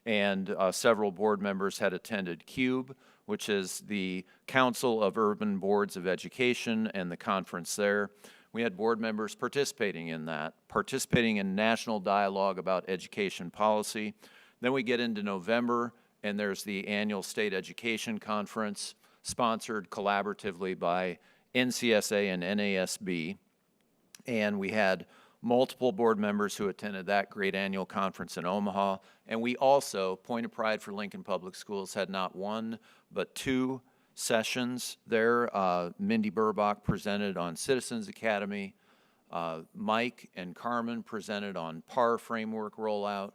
and several board members had attended CUBE, which is the Council of Urban Boards of Education, and the conference there. We had board members participating in that, participating in national dialogue about education policy. Then we get into November, and there's the annual state education conference, sponsored collaboratively by NCSA and NASB. And we had multiple board members who attended that great annual conference in Omaha. And we also, point of pride for Lincoln Public Schools, had not 1, but 2 sessions there. Mindy Burbach presented on Citizens Academy. Mike and Carmen presented on PAR framework rollout.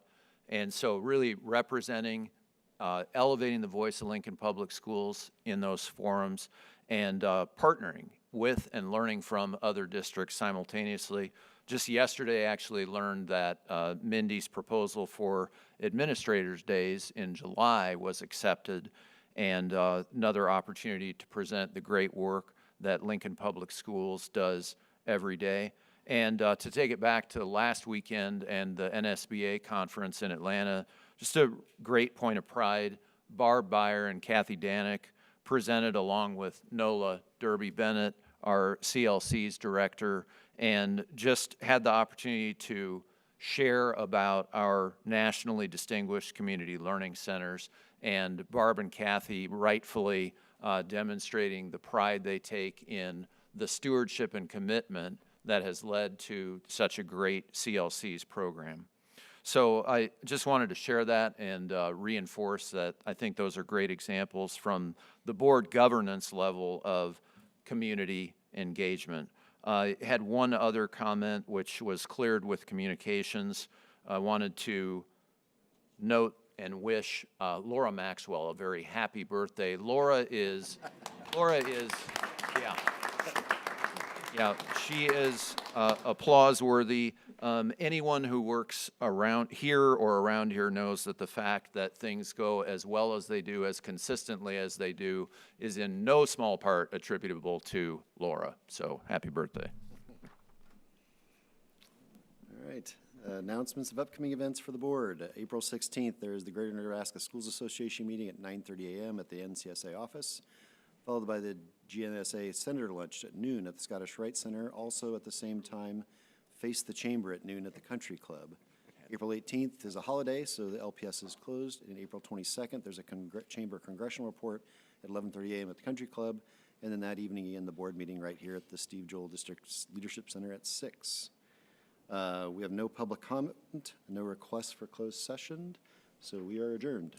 And so really representing, elevating the voice of Lincoln Public Schools in those forums, and partnering with and learning from other districts simultaneously. Just yesterday, I actually learned that Mindy's proposal for Administrators' Days in July was accepted, and another opportunity to present the great work that Lincoln Public Schools does every day. And to take it back to last weekend and the NSBA conference in Atlanta, just a great point of pride. Barb Beyer and Kathy Danick presented along with Nola Derby-Bennett, our CLC's director, and just had the opportunity to share about our nationally distinguished community learning centers, and Barb and Kathy rightfully demonstrating the pride they take in the stewardship and commitment that has led to such a great CLC's program. So I just wanted to share that and reinforce that I think those are great examples from the board governance level of community engagement. I had one other comment which was cleared with communications. I wanted to note and wish Laura Maxwell a very happy birthday. Laura is, yeah, she is applause-worthy. Anyone who works around here or around here knows that the fact that things go as well as they do, as consistently as they do, is in no small part attributable to Laura. So happy birthday. All right. Announcements of upcoming events for the board. April 16th, there is the Greater Nebraska Schools Association meeting at 9:30 a.m. at the NCSA office, followed by the GNSA Senator Lunch at noon at the Scottish Rite Center. Also at the same time, Face the Chamber at noon at the Country Club. April 18th is a holiday, so the LPS is closed. And April 22nd, there's a Chamber Congressional Report at 11:30 a.m. at the Country Club. And then that evening, again, the board meeting right here at the Steve Joel District Leadership Center at 6. We have no public comment, no requests for closed session, so we are adjourned.